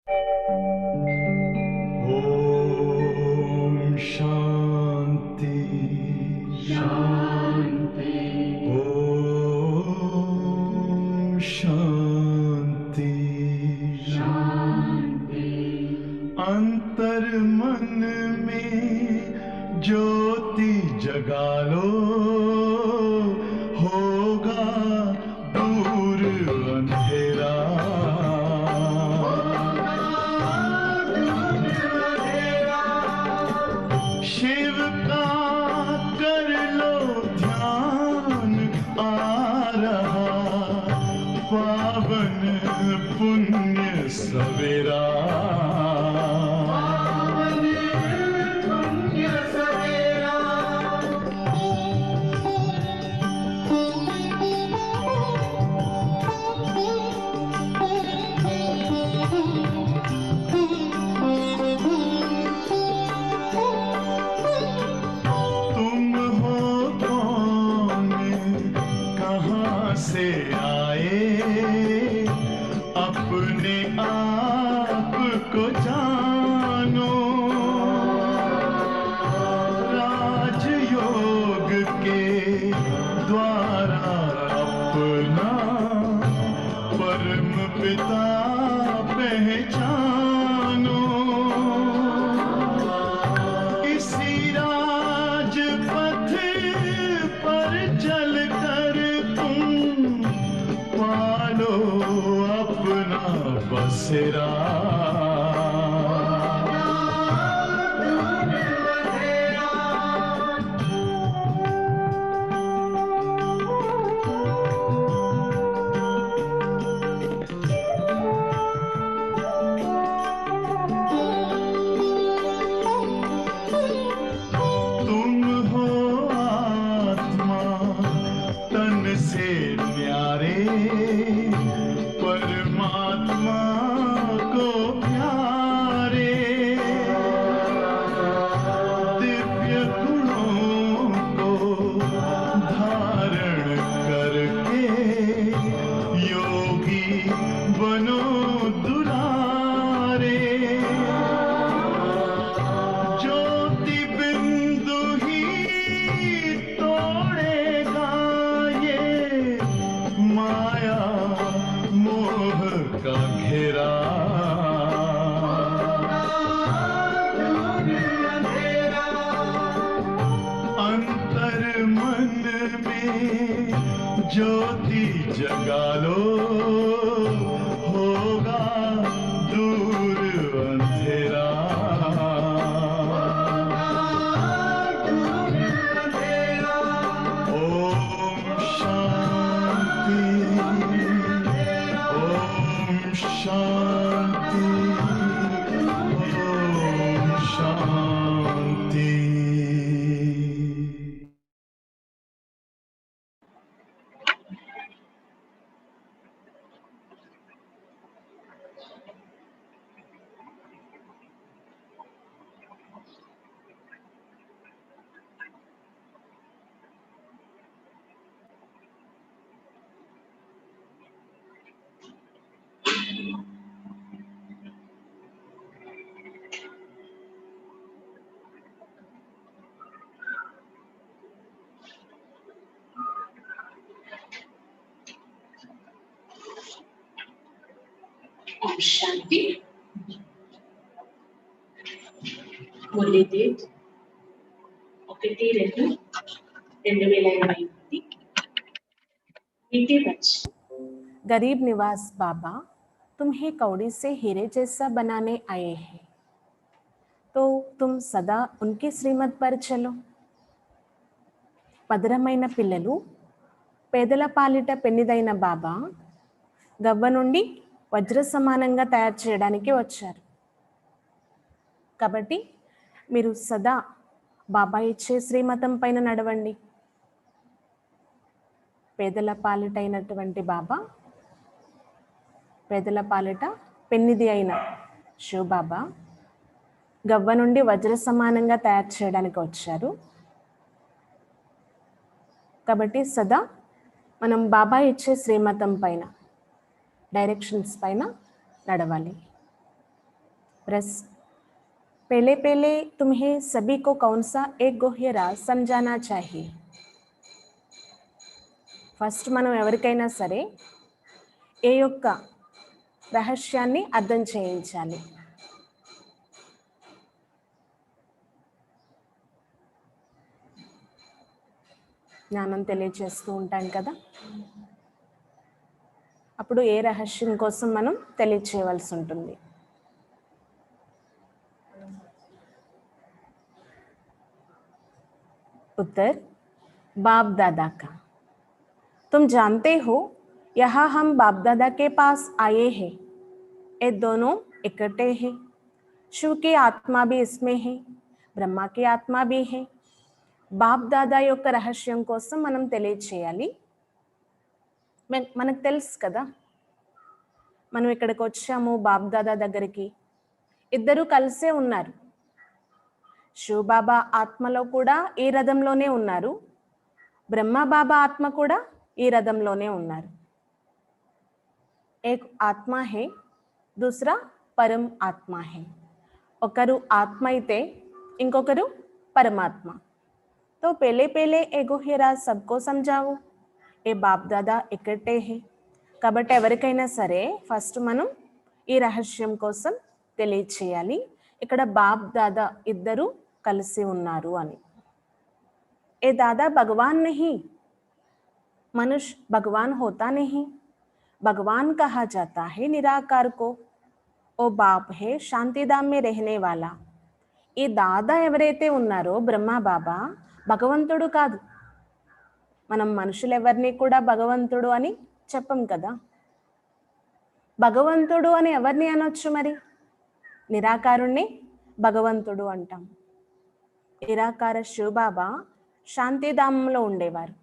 ओम शांति शांति। ओम शांति शांति। अंतर मन में ज्योति जगा लो, होगा दूर अंधेरा। शिव का कर लो ध्यान, आ रहा पावन पुण्य सवेरा। तुम हो कौन, कहाँ से आए, अपने आप को जानो। राजयोग के द्वारा अपना परम पिता पहचानो। इसी राजपथ पर चलकर तुम पालो अपना बसेरा। तुम हो आत्मा तन से न्यारे, परमात्मा को प्यारे। दिव्य गुणों को धारण करके योगी बनो दुलारे। ज्योति बिंदु ही तोड़ेगा ये माया मोह का घेरा। अंतर मन में ज्योति जगा लो, होगा दूर अंधेरा। ओम शांति। ओम शांति। ओम शांति। ओम शांति। मुरली डेट 1-2-2028। मीठे बच्चे। गरीब निवास बाबा तुम्हें कौड़ी से हीरे जैसा बनाने आए हैं, तो तुम सदा उनकी श्रीमत पर चलो। పదరమైన పిల్లలు పేదల పాలిట పెన్నిదైన బాబా గవ్వ నుండి వజ్ర సమానంగా తయారు చేయడానికి వచ్చారు. కాబట్టి మీరు సదా బాబా ఇచ్చే శ్రీమతం పైన నడవండి. పేదల పాలిటైనటువంటి బాబా, పేదల పాలిట పెన్నిది అయిన శివబాబా గవ్వ నుండి వజ్ర సమానంగా తయారు చేయడానికి వచ్చారు. కాబట్టి సదా మనం బాబా ఇచ్చే శ్రీమతం పైన, డైరెక్షన్స్ పైన నడవాలి. प्रश्न, पहले पहले तुम्हें सभी को कौन सा एक गुह्य राज समझाना चाहिए? ఫస్ట్ మనం ఎవరికైనా సరే ఏ యొక్క రహస్యాన్ని అర్థం చేయించాలి? జ్ఞానం తెలియచేస్తూ ఉంటాం కదా, అప్పుడు ఏ రహస్యం కోసం మనం తెలియచేయవలసి ఉంటుంది? उत्तर, बाप दादा का। तुम जानते हो यहाँ हम बाप दादा के पास आए हैं, ये दोनों इकट्ठे हैं। शिव की आत्मा भी इसमें है, ब्रह्मा की आत्मा भी है। బాప్ దాదా యొక్క రహస్యం కోసం మనం తెలియచేయాలి. మనకు తెలుసు కదా, మనం ఇక్కడికి వచ్చాము బాప్ దాదా దగ్గరికి, ఇద్దరు కలిసే ఉన్నారు. శివ బాబా ఆత్మలో కూడా ఈ రథంలోనే ఉన్నారు, బ్రహ్మ బాబా ఆత్మ కూడా ఈ రథంలోనే ఉన్నారు. ఏక్ ఆత్మ హే, దూసరా పరం ఆత్మ హే. ఒకరు ఆత్మ అయితే ఇంకొకరు పరమాత్మ. तो पहले पहले ए गुह्य राज सबको समझाओ, ఏ బాప్ దాదా ఇక్కడే హే. కాబట్టి ఎవరికైనా సరే ఫస్ట్ మనం ఈ రహస్యం కోసం తెలియచేయాలి, ఇక్కడ బాప్ దాదా ఇద్దరు కలిసి ఉన్నారు అని. ఏ దాదా భగవాన్ नहीं, मनुष्य भगवान होता नहीं. भगवान कहा जाता है निराकार को. ओ बाप है शांतिधाम में रहने वाला. ఈ దాదా ఎవరైతే ఉన్నారో బ్రహ్మ బాబా భగవంతుడు కాదు. మనం మనుషులు ఎవరిని కూడా భగవంతుడు అని చెప్పం కదా. భగవంతుడు అని ఎవరిని అనొచ్చు మరి? నిరాకారుణ్ణి భగవంతుడు అంటాం. నిరాకార శివ బాబా శాంతిధామంలో ఉండేవారు.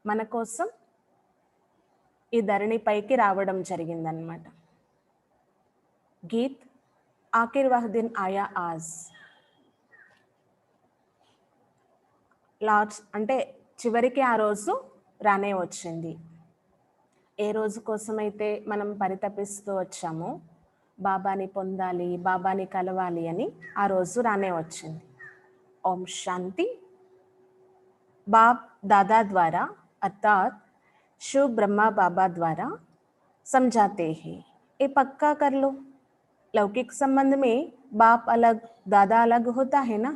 మన కోసం ఈ ధరణి పైకి రావడం జరిగిందనమాట. గీత్ ఆఖిర్ వహ్ దిన్ ఆయా ఆజ్. లాస్ట్ అంటే చివరికి ఆ రోజు రానే వచ్చింది. ఏ రోజు కోసమైతే మనం పరితపిస్తూ వచ్చామో బాబాని పొందాలి, బాబాని కలవాలి అని, ఆ రోజు రానే వచ్చింది. ఓం శాంతి. बाप दादा द्वारा अर्थात शिव ब्रह्मा बाबा द्वारा समझाते हैं, ये पक्का कर लो. लौकिक संबंध में बाप अलग दादा अलग होता है ना.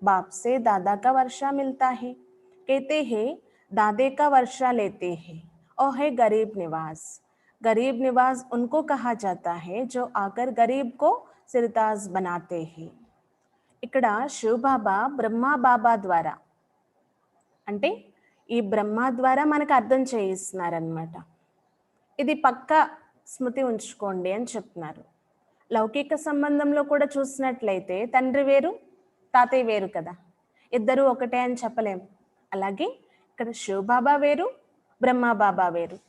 बाप से दादा का वर्षा मिलता है, कहते हैं दादे का वर्षा लेते हैं, और है गरीब निवास. गरीब निवास उनको कहा जाता है जो आकर गरीब को सिरताज बनाते हैं. ఇక్కడ శివ బాబా బ్రహ్మా బాబా ద్వారా అంటే ఈ బ్రహ్మ ద్వారా మనకు అర్థం చేయిస్తున్నారనమాట. ఇది పక్కా స్మృతి ఉంచుకోండి అని చెప్తున్నారు. లౌకిక సంబంధంలో కూడా చూసినట్లయితే తండ్రి వేరు తాతయ్య వేరు కదా, ఇద్దరు ఒకటే అని చెప్పలేం. అలాగే ఇక్కడ శివ బాబా వేరు బ్రహ్మ బాబా వేరు.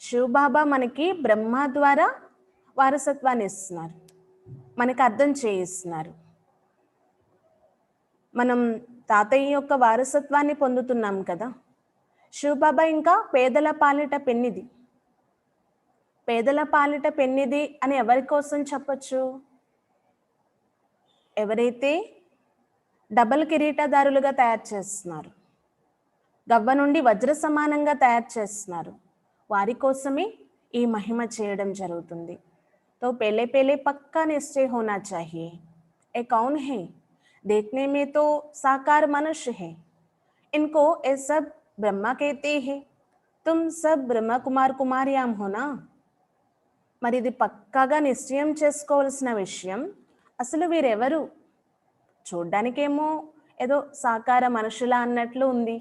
శివ బాబా మనకి బ్రహ్మ ద్వారా వారసత్వాన్ని ఇస్తున్నారు, మనకు అర్థం చేయిస్తున్నారు. మనం తాతయ్య యొక్క వారసత్వాన్ని పొందుతున్నాం కదా. శివబాబా ఇంకా పేదల పాలిట పెన్నిది. పేదల పాలిట పెన్నిది అని ఎవరి కోసం చెప్పచ్చు? ఎవరైతే డబల్ కిరీటదారులుగా తయారు చేస్తున్నారు, గవ్వ నుండి వజ్ర సమానంగా తయారు చేస్తున్నారు, వారి కోసమే ఈ మహిమ చేయడం జరుగుతుంది. तो पहले पहले पक्का निश्चय होना चाहिए, ये कौन है? देखने में तो साकार मनुष्य है, इनको ये सब ब्रह्मा कहते हैं. तुम सब ब्रह्मा कुमार कुमारियां हो ना. మరి ఇది పక్కాగా నిశ్చయం చేసుకోవాల్సిన విషయం. అసలు వీరెవరు? చూడ్డానికేమో ఏదో సాకార మనుషులా అన్నట్లు ఉంది.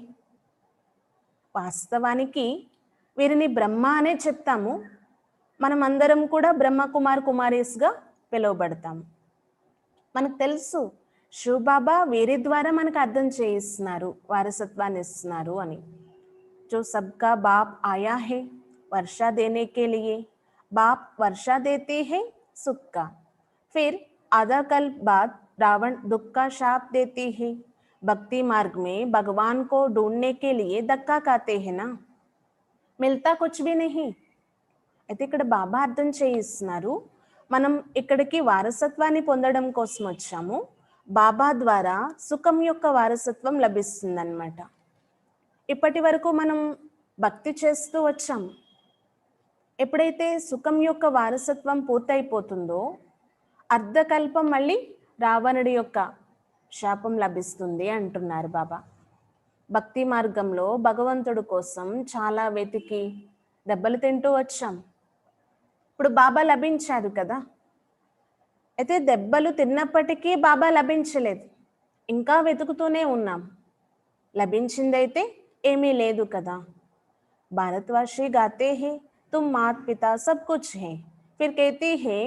వాస్తవానికి వీరిని బ్రహ్మ అనే చెప్తాము. మనం అందరం కూడా బ్రహ్మ కుమార్ కుమారీస్గా పిలువబడతాము. మనకు తెలుసు శివ బాబా వీరి ద్వారా మనకు అర్థం చేయిస్తున్నారు, వారసత్వాన్ని ఇస్తున్నారు అని. जो सबका बाप आया है वर्षा देने के लिए, बाप वर्षा देते हैं सुख का. फिर आधा कल्प बाद रावण दुख का शाप देते हैं. भक्ति मार्ग में भगवान को ढूंढने के लिए धक्का खाते हैं ना, मिलता कुछ भी नहीं. అయితే ఇక్కడ బాబా అర్థం చేయిస్తున్నారు, మనం ఇక్కడికి వారసత్వాన్ని పొందడం కోసం వచ్చాము. బాబా ద్వారా సుఖం యొక్క వారసత్వం లభిస్తుందన్నమాట. ఇప్పటి వరకు మనం భక్తి చేస్తూ వచ్చాం. ఎప్పుడైతే సుఖం యొక్క వారసత్వం పూర్తయిపోతుందో అర్ధకల్పం మళ్ళీ రావణుడి యొక్క శాపం లభిస్తుంది అంటున్నారు బాబా. భక్తి మార్గంలో భగవంతుడి కోసం చాలా వెతికి దెబ్బలు తింటూ వచ్చాం. ఇప్పుడు బాబా లభించారు కదా. అయితే దెబ్బలు తిన్నప్పటికీ బాబా లభించలేదు, ఇంకా వెతుకుతూనే ఉన్నాం. లభించిందైతే ఏమీ లేదు కదా. भारतवासी गाते हैं तुम मात पिता सब कुछ है, फिर कहती है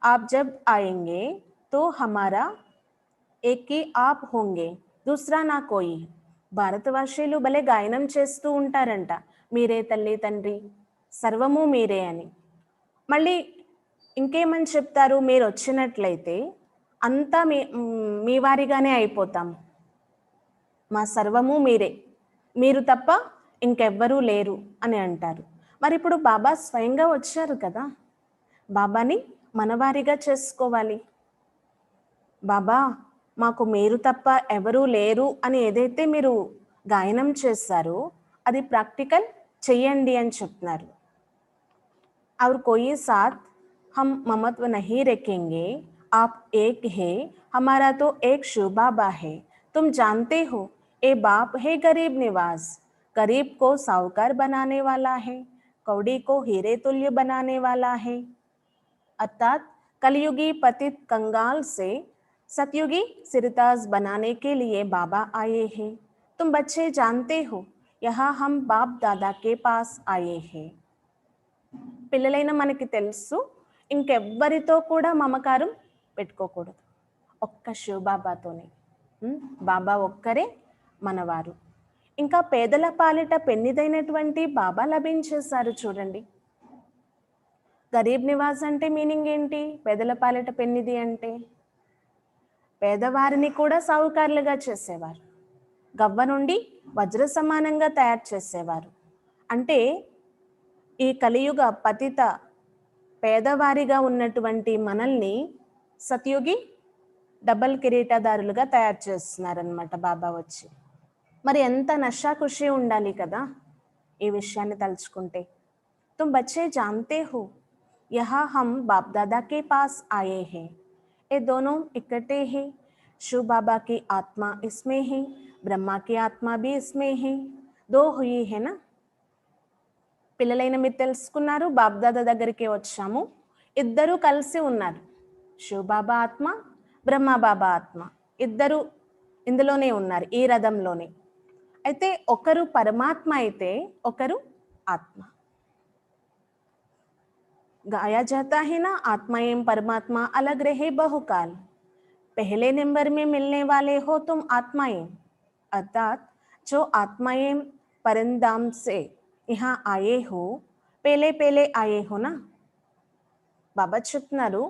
आप जब आएंगे तो हमारा एक ही आप होंगे, दूसरा ना कोई. భారతవాసీలు భలే గాయనం చేస్తూ ఉంటారంట, మీరే తల్లి తండ్రి సర్వము మీరే అని. మళ్ళీ ఇంకేమని చెప్తారు, మీరు వచ్చినట్లయితే అంతా మీ వారిగానే అయిపోతాం, మా సర్వము మీరే, మీరు తప్ప ఇంకెవ్వరూ లేరు అని అంటారు. మరి ఇప్పుడు బాబా స్వయంగా వచ్చారు కదా, బాబాని మనవారిగా చేసుకోవాలి. బాబా మాకు మీరు తప్ప ఎవరూ లేరు అని ఏదైతే మీరు గాయనం చేశారో అది ప్రాక్టికల్ చెయ్యండి అని చెప్తున్నారు. और कोई साथ हम ममत्व नहीं रखेंगे, आप एक है, हमारा तो एक शिव बाबा है, तुम जानते हो ये बाप है गरीब निवास, गरीब को साहूकार बनाने वाला है, कौड़ी को हीरे तुल्य बनाने वाला है. अर्थात कलयुगी पतित कंगाल से सतयुगी सिरताज बनाने के लिए बाबा आए हैं. तुम बच्चे जानते हो यहाँ हम बाप दादा के पास आए हैं. పిల్లలైన మనకి తెలుసు, ఇంకెవ్వరితో కూడా మమకారం పెట్టుకోకూడదు, ఒక్క శివబాబాతోనే. బాబా ఒక్కరే మనవారు. ఇంకా పేదల పాలిట పెన్నిదైనటువంటి బాబా లభించేశారు చూడండి. గరీబ్ నివాస్ అంటే మీనింగ్ ఏంటి? పేదల పాలిట పెన్నిది అంటే పేదవారిని కూడా సాహుకారులుగా చేసేవారు, గవ్వ నుండి వజ్ర సమానంగా తయారు చేసేవారు. అంటే ఈ కలియుగ పతిత పేదవారిగా ఉన్నటువంటి మనల్ని సత్యుగి డబల్ కిరీటదారులుగా తయారు చేస్తున్నారనమాట బాబా వచ్చి. మరి ఎంత నషా ఖుషి ఉండాలి కదా ఈ విషయాన్ని తలుచుకుంటే. తుమ్ బచ్చే జాన్తే హో యహా హమ్ బాప్ దాదా కే పాస్ ఆయే హే, ये दोनों इकट्ठे हैं, शिव बाबा की आत्मा इसमें है, ब्रह्मा की आत्मा भी इसमें है, दो हुई है ना. పిల్లలైన మీరు తెలుసుకున్నారు, బాబ్దాదా దగ్గరికి వచ్చాము, ఇద్దరు కలిసి ఉన్నారు. శివబాబా ఆత్మ, బ్రహ్మబాబా ఆత్మ ఇద్దరు ఇందులోనే ఉన్నారు, ఈ రథంలోనే. అయితే ఒకరు పరమాత్మ అయితే ఒకరు ఆత్మ. गाया जाता है ना, आत्मा एवं परमात्मा अलग रहे बहुकाल, पहले नंबर में मिलने वाले हो तुम आत्माएं. अर्थात जो आत्माएं परंदाम से यहाँ आए हो, पेले पेले आए हो ना. బాబా చెప్తున్నారు,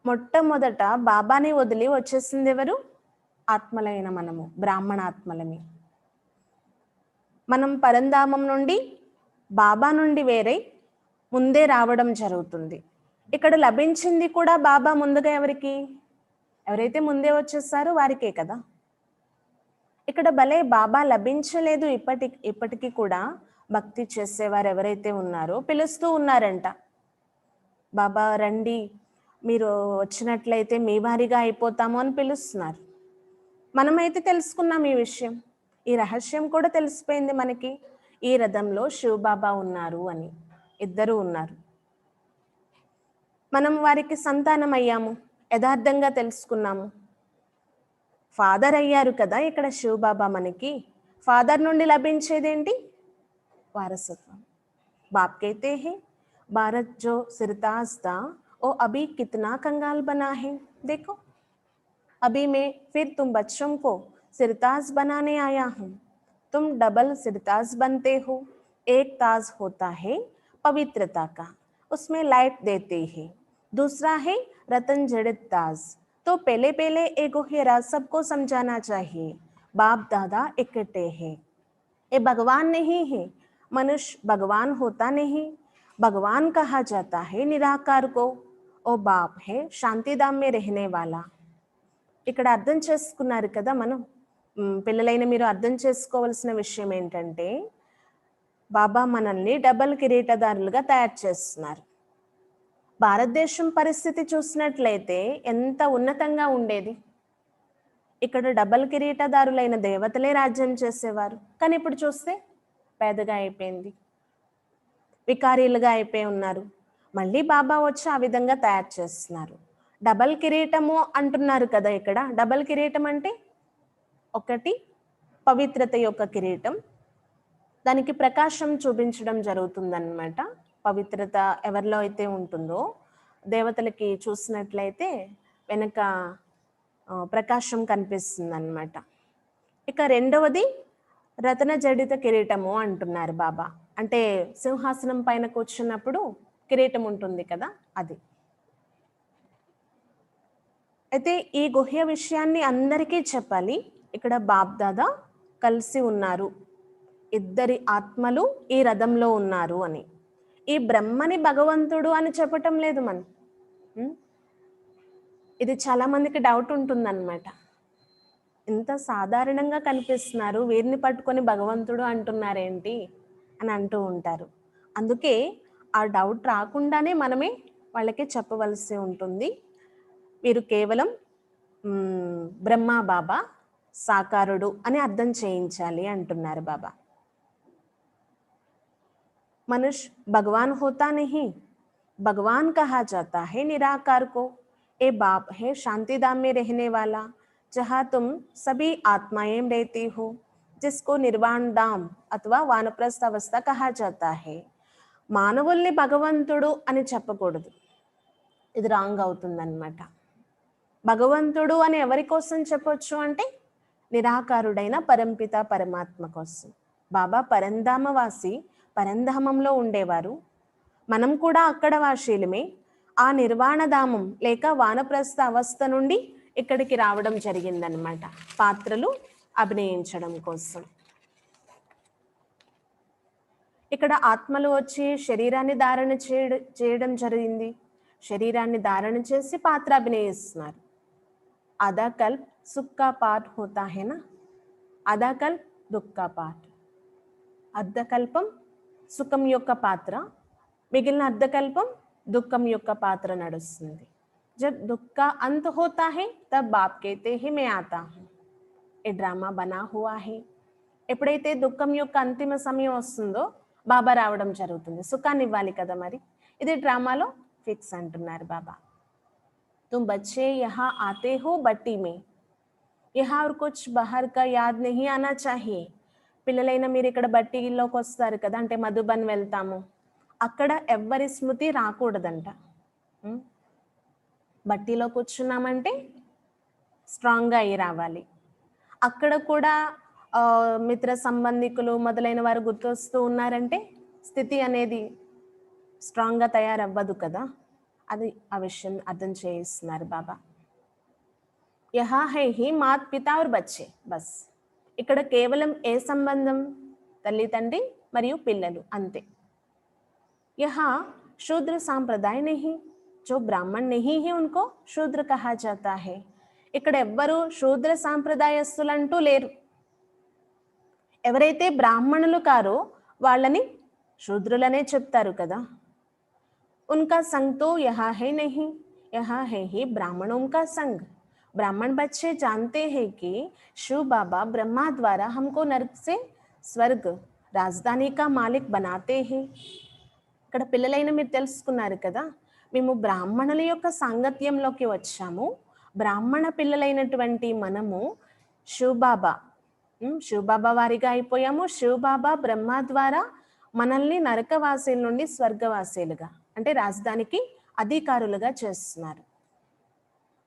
మొట్టమొదట బాబాని వదిలి వచ్చేసింది ఎవరు? ఆత్మలైన మనము, బ్రాహ్మణాత్మలమి. మనం పరంధామం నుండి బాబా నుండి వేరే ముందే రావడం జరుగుతుంది. ఇక్కడ లభించింది కూడా బాబా ముందుగా ఎవరికి? ఎవరైతే ముందే వచ్చేసారో వారికే కదా. ఇక్కడ భలే బాబా లభించలేదు, ఇప్పటికీ కూడా భక్తి చేసేవారు ఎవరైతే ఉన్నారో పిలుస్తూ ఉన్నారంట, బాబా రండి, మీరు వచ్చినట్లయితే మీ వారిగా అయిపోతాము అని పిలుస్తున్నారు. మనమైతే తెలుసుకున్నాం ఈ విషయం, ఈ రహస్యం కూడా తెలిసిపోయింది మనకి. ఈ రథంలో శివ బాబా ఉన్నారు అని, ఇద్దరు ఉన్నారు. మనం వారికి సంతానం అయ్యాము, యథార్థంగా తెలుసుకున్నాము. ఫాదర్ అయ్యారు కదా ఇక్కడ శివబాబా మనకి. ఫాదర్ నుండి లభించేదేంటి? వారసత్వం. బాప్ कहते हैं भारत जो सिरताज था वो अभी कितना कंगाल बना है, देखो अभी मैं फिर तुम बच्चों को सिरताज बनाने आया हूँ. तुम डबल सिरताज बनते हो. एक ताज होता है पवित्रता का, उसमें लाइट देते हैं. दूसरा है रतन जड़ित ताज. तो पहले पहले एगो हेरा सबको समझाना चाहिए, बाप दादा इकट्ठे हैं. ये भगवान नहीं है, मनुष्य भगवान होता नहीं. भगवान कहा जाता है निराकार को, ఓ బాప్ హే శాంతిధామ్ మే రహనే వాలా. ఇక్కడ అర్థం చేసుకున్నారు కదా మనం. పిల్లలైన మీరు అర్థం చేసుకోవాల్సిన విషయం ఏంటంటే బాబా మనల్ని డబల్ కిరీటదారులుగా తయారు చేస్తున్నారు. భారతదేశం పరిస్థితి చూసినట్లయితే ఎంత ఉన్నతంగా ఉండేది. ఇక్కడ డబల్ కిరీటదారులైన దేవతలే రాజ్యం చేసేవారు. కానీ ఇప్పుడు చూస్తే పేదగా అయిపోయింది, వికారీలుగా అయిపోయి ఉన్నారు. మళ్ళీ బాబా వచ్చి ఆ విధంగా తయారు చేస్తున్నారు. డబల్ కిరీటము అంటున్నారు కదా ఇక్కడ. డబల్ కిరీటం అంటే ఒకటి పవిత్రత యొక్క కిరీటం, దానికి ప్రకాశం చూపించడం జరుగుతుందన్నమాట. పవిత్రత ఎవరిలో అయితే ఉంటుందో దేవతలకి చూసినట్లయితే వెనక ప్రకాశం కనిపిస్తుంది అన్నమాట. ఇక రెండవది రతన జడిత కిరీటము అంటున్నారు బాబా. అంటే సింహాసనం పైన కూర్చున్నప్పుడు కిరీటం ఉంటుంది కదా, అది. అయితే ఈ గుహ్య విషయాన్ని అందరికీ చెప్పాలి. ఇక్కడ బాప్ దాదా కలిసి ఉన్నారు, ఇద్దరి ఆత్మలు ఈ రథంలో ఉన్నారు అని. ఈ బ్రహ్మని భగవంతుడు అని చెప్పటం లేదు మనం. ఇది చాలా మందికి డౌట్ ఉంటుందన్నమాట. ఇంత సాధారణంగా కనిపిస్తున్నారు, వీరిని పట్టుకొని భగవంతుడు అంటున్నారేంటి అని అంటూ ఉంటారు. అందుకే ఆ డౌట్ రాకుండానే మనమే వాళ్ళకి చెప్పవలసి ఉంటుంది. వీరు కేవలం బ్రహ్మ బాబా సాకారుడు అని అర్థం చేయించాలి అంటున్నారు బాబా. मनुष्य भगवान होता नहीं, भगवान कहा जाता है निराकार को। ए बाप है शांतिधाम में रहने वाला, जहाँ तुम सभी आत्माएं रहती हो, जिसको निर्वाण धाम अथवा वानप्रस्थ अवस्था कहा जाता है. మానవుల్ని భగవంతుడు అని చెప్పకూడదు, ఇది రాంగ్ అవుతుందన్నమాట. భగవంతుడు అని ఎవరి కోసం చెప్పొచ్చు అంటే నిరాకారుడైన పరంపిత పరమాత్మ కోసం. బాబా పరంధామవాసి, పరంధామంలో ఉండేవారు. మనం కూడా అక్కడ వాసీలమే. ఆ నిర్వాణధామం లేక వానప్రస్థ అవస్థ నుండి ఇక్కడికి రావడం జరిగిందనమాట, పాత్రలు అభినయించడం కోసం. ఇక్కడ ఆత్మలు వచ్చి శరీరాన్ని ధారణ చేయడం జరిగింది. శరీరాన్ని ధారణ చేసి పాత్ర అభినయిస్తున్నారు. ఆधा कल्प सुख का पाठ होता है ना, आधा कल्प दुख का पाठ. అర్ధకల్పం సుఖం యొక్క పాత్ర, మిగిలిన అర్ధకల్పం దుఃఖం యొక్క పాత్ర నడుస్తుంది. जब दुख का अंत होता है तब बाप कहते हैं मैं आता हूँ. ये డ్రామా బనా హువా హై. ఎప్పుడైతే దుఃఖం యొక్క అంతిమ సమయం వస్తుందో బాబా రావడం జరుగుతుంది. సుఖాన్ని ఇవ్వాలి కదా మరి. ఇది డ్రామాలో ఫిక్స్ అంటున్నారు బాబా. तुम बच्चे यहाँ आते हो बट्टी में, यहाँ और कुछ बाहर का याद नहीं आना चाहिए. పిల్లలైన మీరు ఇక్కడ బట్టీలోకి వస్తారు కదా, అంటే మధుబన్ వెళ్తాము, అక్కడ ఎవ్వరి స్మృతి రాకూడదంట. బట్టీలో కూర్చున్నామంటే స్ట్రాంగ్గా అయ్యి రావాలి. అక్కడ కూడా మిత్ర సంబంధికులు మొదలైన వారు గుర్తొస్తూ ఉన్నారంటే స్థితి అనేది స్ట్రాంగ్గా తయారవ్వదు కదా. అది ఆ విషయం అర్థం చేయిస్తున్నారు బాబా. యహా హై హి మాత్ పితా ఔర్ బచ్చే బస్. ఇక్కడ కేవలం ఏ సంబంధం? తల్లి తండ్రి మరియు పిల్లలు అంతే. యహా శూద్ర సాంప్రదాయ నహీ, జో బ్రాహ్మణ్ నహీ హై ఉన్కో శూద్ర కహా జాతా హై. ఇక్కడ ఎవ్వరు శూద్ర సాంప్రదాయస్తులంటూ లేరు. ఎవరైతే బ్రాహ్మణులు కారో వాళ్ళని శూద్రులనే చెప్తారు కదా. उनका संग तो यहाँ है नहीं, यहाँ है ही ब्राह्मणों का संग. ब्राह्मण बच्चे जानते हैं कि शिव बाबा ब्रह्मा द्वारा हमको नरक से स्वर्ग राजधानी का मालिक बनाते हैं. ఇక్కడ పిల్లలైన మీరు తెలుసుకున్నారు కదా, మేము బ్రాహ్మణుల యొక్క సాంగత్యంలోకి వచ్చాము. బ్రాహ్మణ పిల్లలైనటువంటి మనము శివబాబా వారిగా అయిపోయాము. శివబాబా బ్రహ్మ ద్వారా మనల్ని నరకవాసీల నుండి స్వర్గవాసీలుగా అంటే రాజధానికి అధికారులుగా చేస్తున్నారు.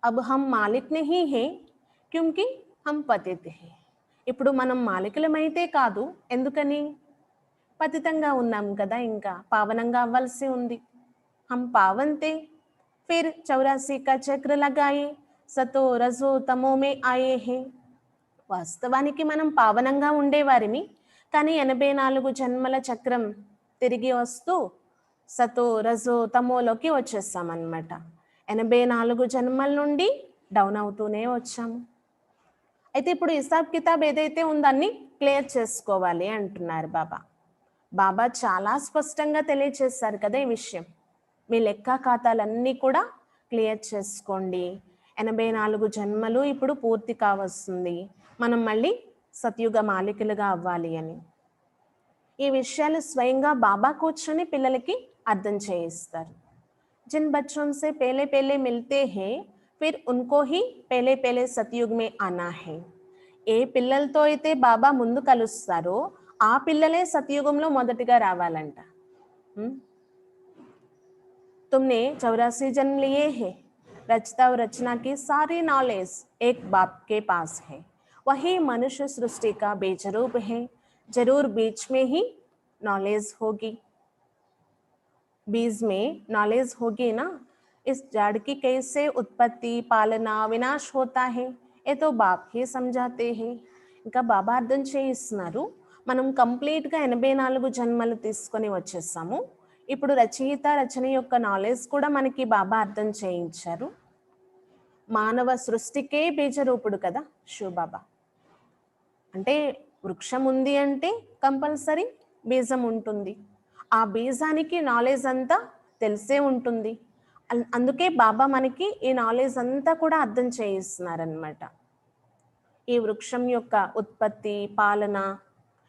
అబ్ హమ్ మాలిక్ నహీ హే క్యూంకి హమ్ పతిత్ హే. ఇప్పుడు మనం మాలికులమైతే కాదు, ఎందుకని? పతితంగా ఉన్నాం కదా, ఇంకా పావనంగా అవ్వాల్సి ఉంది. హమ్ పావంతే ఫిర్ 84 కా చక్ర లగాయే సతో రజో తమో మే ఆయే హే. వాస్తవానికి మనం పావనంగా ఉండేవారిని, కానీ 84 జన్మల చక్రం తిరిగి వస్తూ సతో రజో తమోలోకి వచ్చేస్తామన్నమాట. 84 జన్మల నుండి డౌన్ అవుతూనే వచ్చాము. అయితే ఇప్పుడు హిసాబ్ కితాబ్ ఏదైతే ఉందో అన్ని క్లియర్ చేసుకోవాలి అంటున్నారు బాబా. బాబా చాలా స్పష్టంగా తెలియచేశారు కదా ఈ విషయం. మీ లెక్క ఖాతాలన్నీ కూడా క్లియర్ చేసుకోండి. 84 జన్మలు ఇప్పుడు పూర్తి కావస్తుంది, మనం మళ్ళీ సత్యుగ మాలికలుగా అవ్వాలి అని. ఈ విషయాలు స్వయంగా బాబా కూర్చొని పిల్లలకి అర్థం చేయిస్తారు. जिन बच्चों से पहले पहले मिलते हैं फिर उनको ही पहले पहले सतयुग में आना है. ఏ పిల్లలతో అయితే బాబా ముందు కలుస్తారో ఆ పిల్లలే సతయుగంలో మొదటిగా రావాలంట. तुमने 84 जन्म लिए हैं, रचता और रचना की सारी नॉलेज एक बाप के पास है. वही मनुष्य सृष्टि का बीज रूप है. जरूर बीच में ही नॉलेज होगी. बीज में नॉलेज होगी ना. इस जड़ की कैसे उत्पत्ति पालना विनाश होता है ये तो बाप ही समझाते हैं. ఇంకా బాబా అర్థం చేయిస్తున్నారు. మనం కంప్లీట్గా 84 జన్మలు తీసుకొని వచ్చేసాము. ఇప్పుడు రచయిత రచన యొక్క నాలెడ్జ్ కూడా మనకి బాబా అర్థం చేయించారు. మానవ సృష్టికే బీజరూపుడు కదా శివ బాబా. అంటే వృక్షం ఉంది అంటే కంపల్సరీ బీజం ఉంటుంది. ఆ బీజానికి నాలెడ్జ్ అంతా తెలిసే ఉంటుంది. అందుకే బాబా మనకి ఈ నాలెడ్జ్ అంతా కూడా అర్థం చేయిస్తున్నారనమాట. ఈ వృక్షం యొక్క ఉత్పత్తి పాలన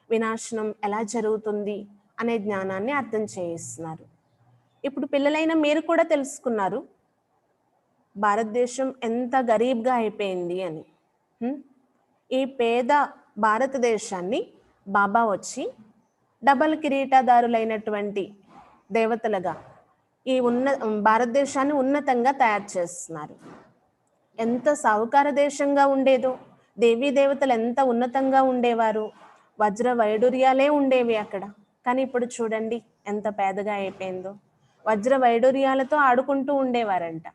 వినాశనం ఎలా జరుగుతుంది అనే జ్ఞానాన్ని అర్థం చేయిస్తున్నారు. ఇప్పుడు పిల్లలైన మీరు కూడా తెలుసుకున్నారు భారతదేశం ఎంత గరీబ్గా అయిపోయింది అని. ఈ పేద భారతదేశాన్ని బాబా వచ్చి డబల్ కిరీటదారులైనటువంటి దేవతలుగా ఈ భారతదేశాన్ని ఉన్నతంగా తయారు చేస్తున్నారు. ఎంత సాహుకార దేశంగా ఉండేదో, దేవీ దేవతలు ఎంత ఉన్నతంగా ఉండేవారు, వజ్ర వైడూర్యాలే ఉండేవి అక్కడ. కానీ ఇప్పుడు చూడండి ఎంత పేదగా అయిపోయిందో. వజ్ర వైడూర్యాలతో ఆడుకుంటూ ఉండేవారంట.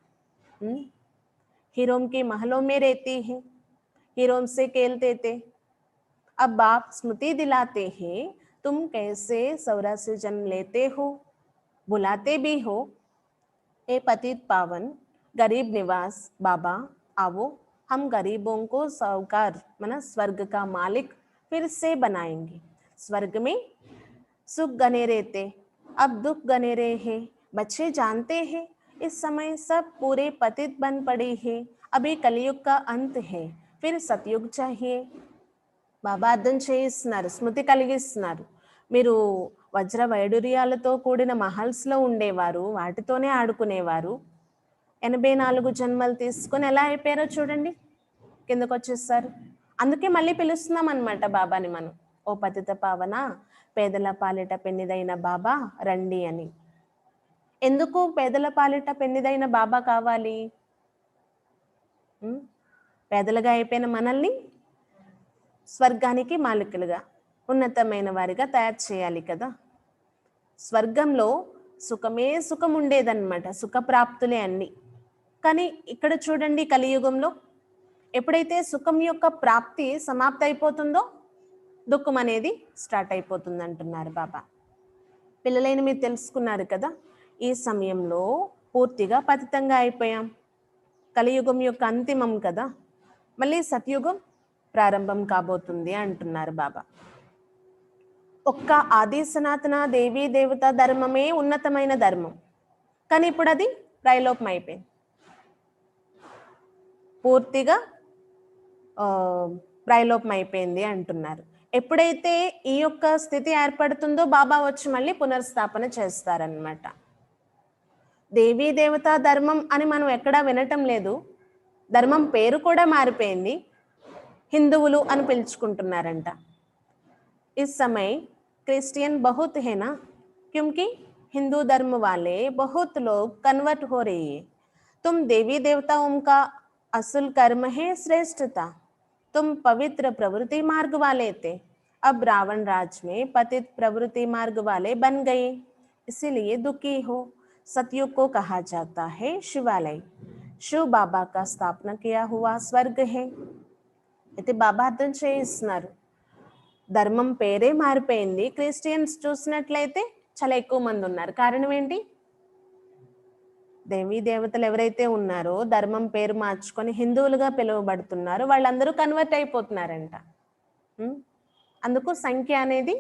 हीरोम की महलों में रहती है, हीरोम से खेलते थे. अब बाप स्मृति दिलाते हैं तुम कैसे 84 जन्म लेते हो, बुलाते भी हो. ए पतित पावन गरीब निवास बाबा आओ, हम गरीबों को साहूकार माना स्वर्ग का मालिक फिर से बनाएंगे. स्वर्ग में सुख गने रहते, अब दुख गने रहे हैं. बच्चे जानते हैं इस समय सब पूरे पतित बन पड़े हैं. अभी कलयुग का अंत है, फिर सतयुग चाहिए. బాబా అర్థం చేయిస్తున్నారు, స్మృతి కలిగిస్తున్నారు. మీరు వజ్ర వైడూర్యాలతో కూడిన మహల్స్లో ఉండేవారు, వాటితోనే ఆడుకునేవారు. 84 జన్మలు తీసుకొని ఎలా అయిపోయారో చూడండి, కిందకు వచ్చేస్తారు. అందుకే మళ్ళీ పిలుస్తున్నాం అనమాట బాబాని మనం. ఓ పతిత పావన పేదల పాలిట పెన్నిదైన బాబా రండి అని. ఎందుకు పేదల పాలిట పెన్నిదైన బాబా కావాలి? పేదలుగా అయిపోయిన మనల్ని స్వర్గానికి మాలికలుగా ఉన్నతమైన వారిగా తయారు చేయాలి కదా. స్వర్గంలో సుఖమే సుఖం ఉండేదన్నమాట, సుఖప్రాప్తులే అన్ని. కానీ ఇక్కడ చూడండి కలియుగంలో ఎప్పుడైతే సుఖం యొక్క ప్రాప్తి సమాప్తి అయిపోతుందో దుఃఖం అనేది స్టార్ట్ అయిపోతుంది అంటున్నారు బాబా. పిల్లలైన మీరు తెలుసుకున్నారు కదా, ఈ సమయంలో పూర్తిగా పతితంగా అయిపోయాం. కలియుగం యొక్క అంతిమం కదా, మళ్ళీ సత్యుగం ప్రారంభం కాబోతుంది అంటున్నారు బాబా. ఒక్క ఆది సనాతన దేవీ దేవత ధర్మమే ఉన్నతమైన ధర్మం, కానీ ఇప్పుడు అది త్రైలోపం అయిపోయింది. పూర్తిగా త్రైలోపం అయిపోయింది అంటున్నారు. ఎప్పుడైతే ఈ యొక్క స్థితి ఏర్పడుతుందో బాబా వచ్చి మళ్ళీ పునర్స్థాపన చేస్తారనమాట. దేవీ దేవత ధర్మం అని మనం ఎక్కడా వినటం లేదు. ధర్మం పేరు కూడా మారిపోయింది, హిందువులు అని పిలుచుకుంటున్నారంట. इस समय क्रिश्चियन बहुत है ना, क्योंकि हिंदू धर्म वाले बहुत लोग कन्वर्ट हो रही है. तुम देवी देवताओं का असल कर्म है श्रेष्ठता. तुम पवित्र प्रवृत्ति मार्ग वाले थे, अब रावण राज में पतित प्रवृत्ति मार्ग वाले बन गए, इसीलिए दुखी हो. सतयुग को कहा जाता है शिवालय. शिव बाबा का स्थापना किया हुआ स्वर्ग है. అయితే బాబా అర్థం చేయిస్తున్నారు, ధర్మం పేరే మారిపోయింది. క్రిస్టియన్స్ చూసినట్లయితే చాలా ఎక్కువ మంది ఉన్నారు. కారణం ఏంటి? దేవీ దేవతలు ఎవరైతే ఉన్నారో ధర్మం పేరు మార్చుకొని హిందువులుగా పిలువబడుతున్నారో వాళ్ళందరూ కన్వర్ట్ అయిపోతున్నారంట. అందుకు సంఖ్య అనేది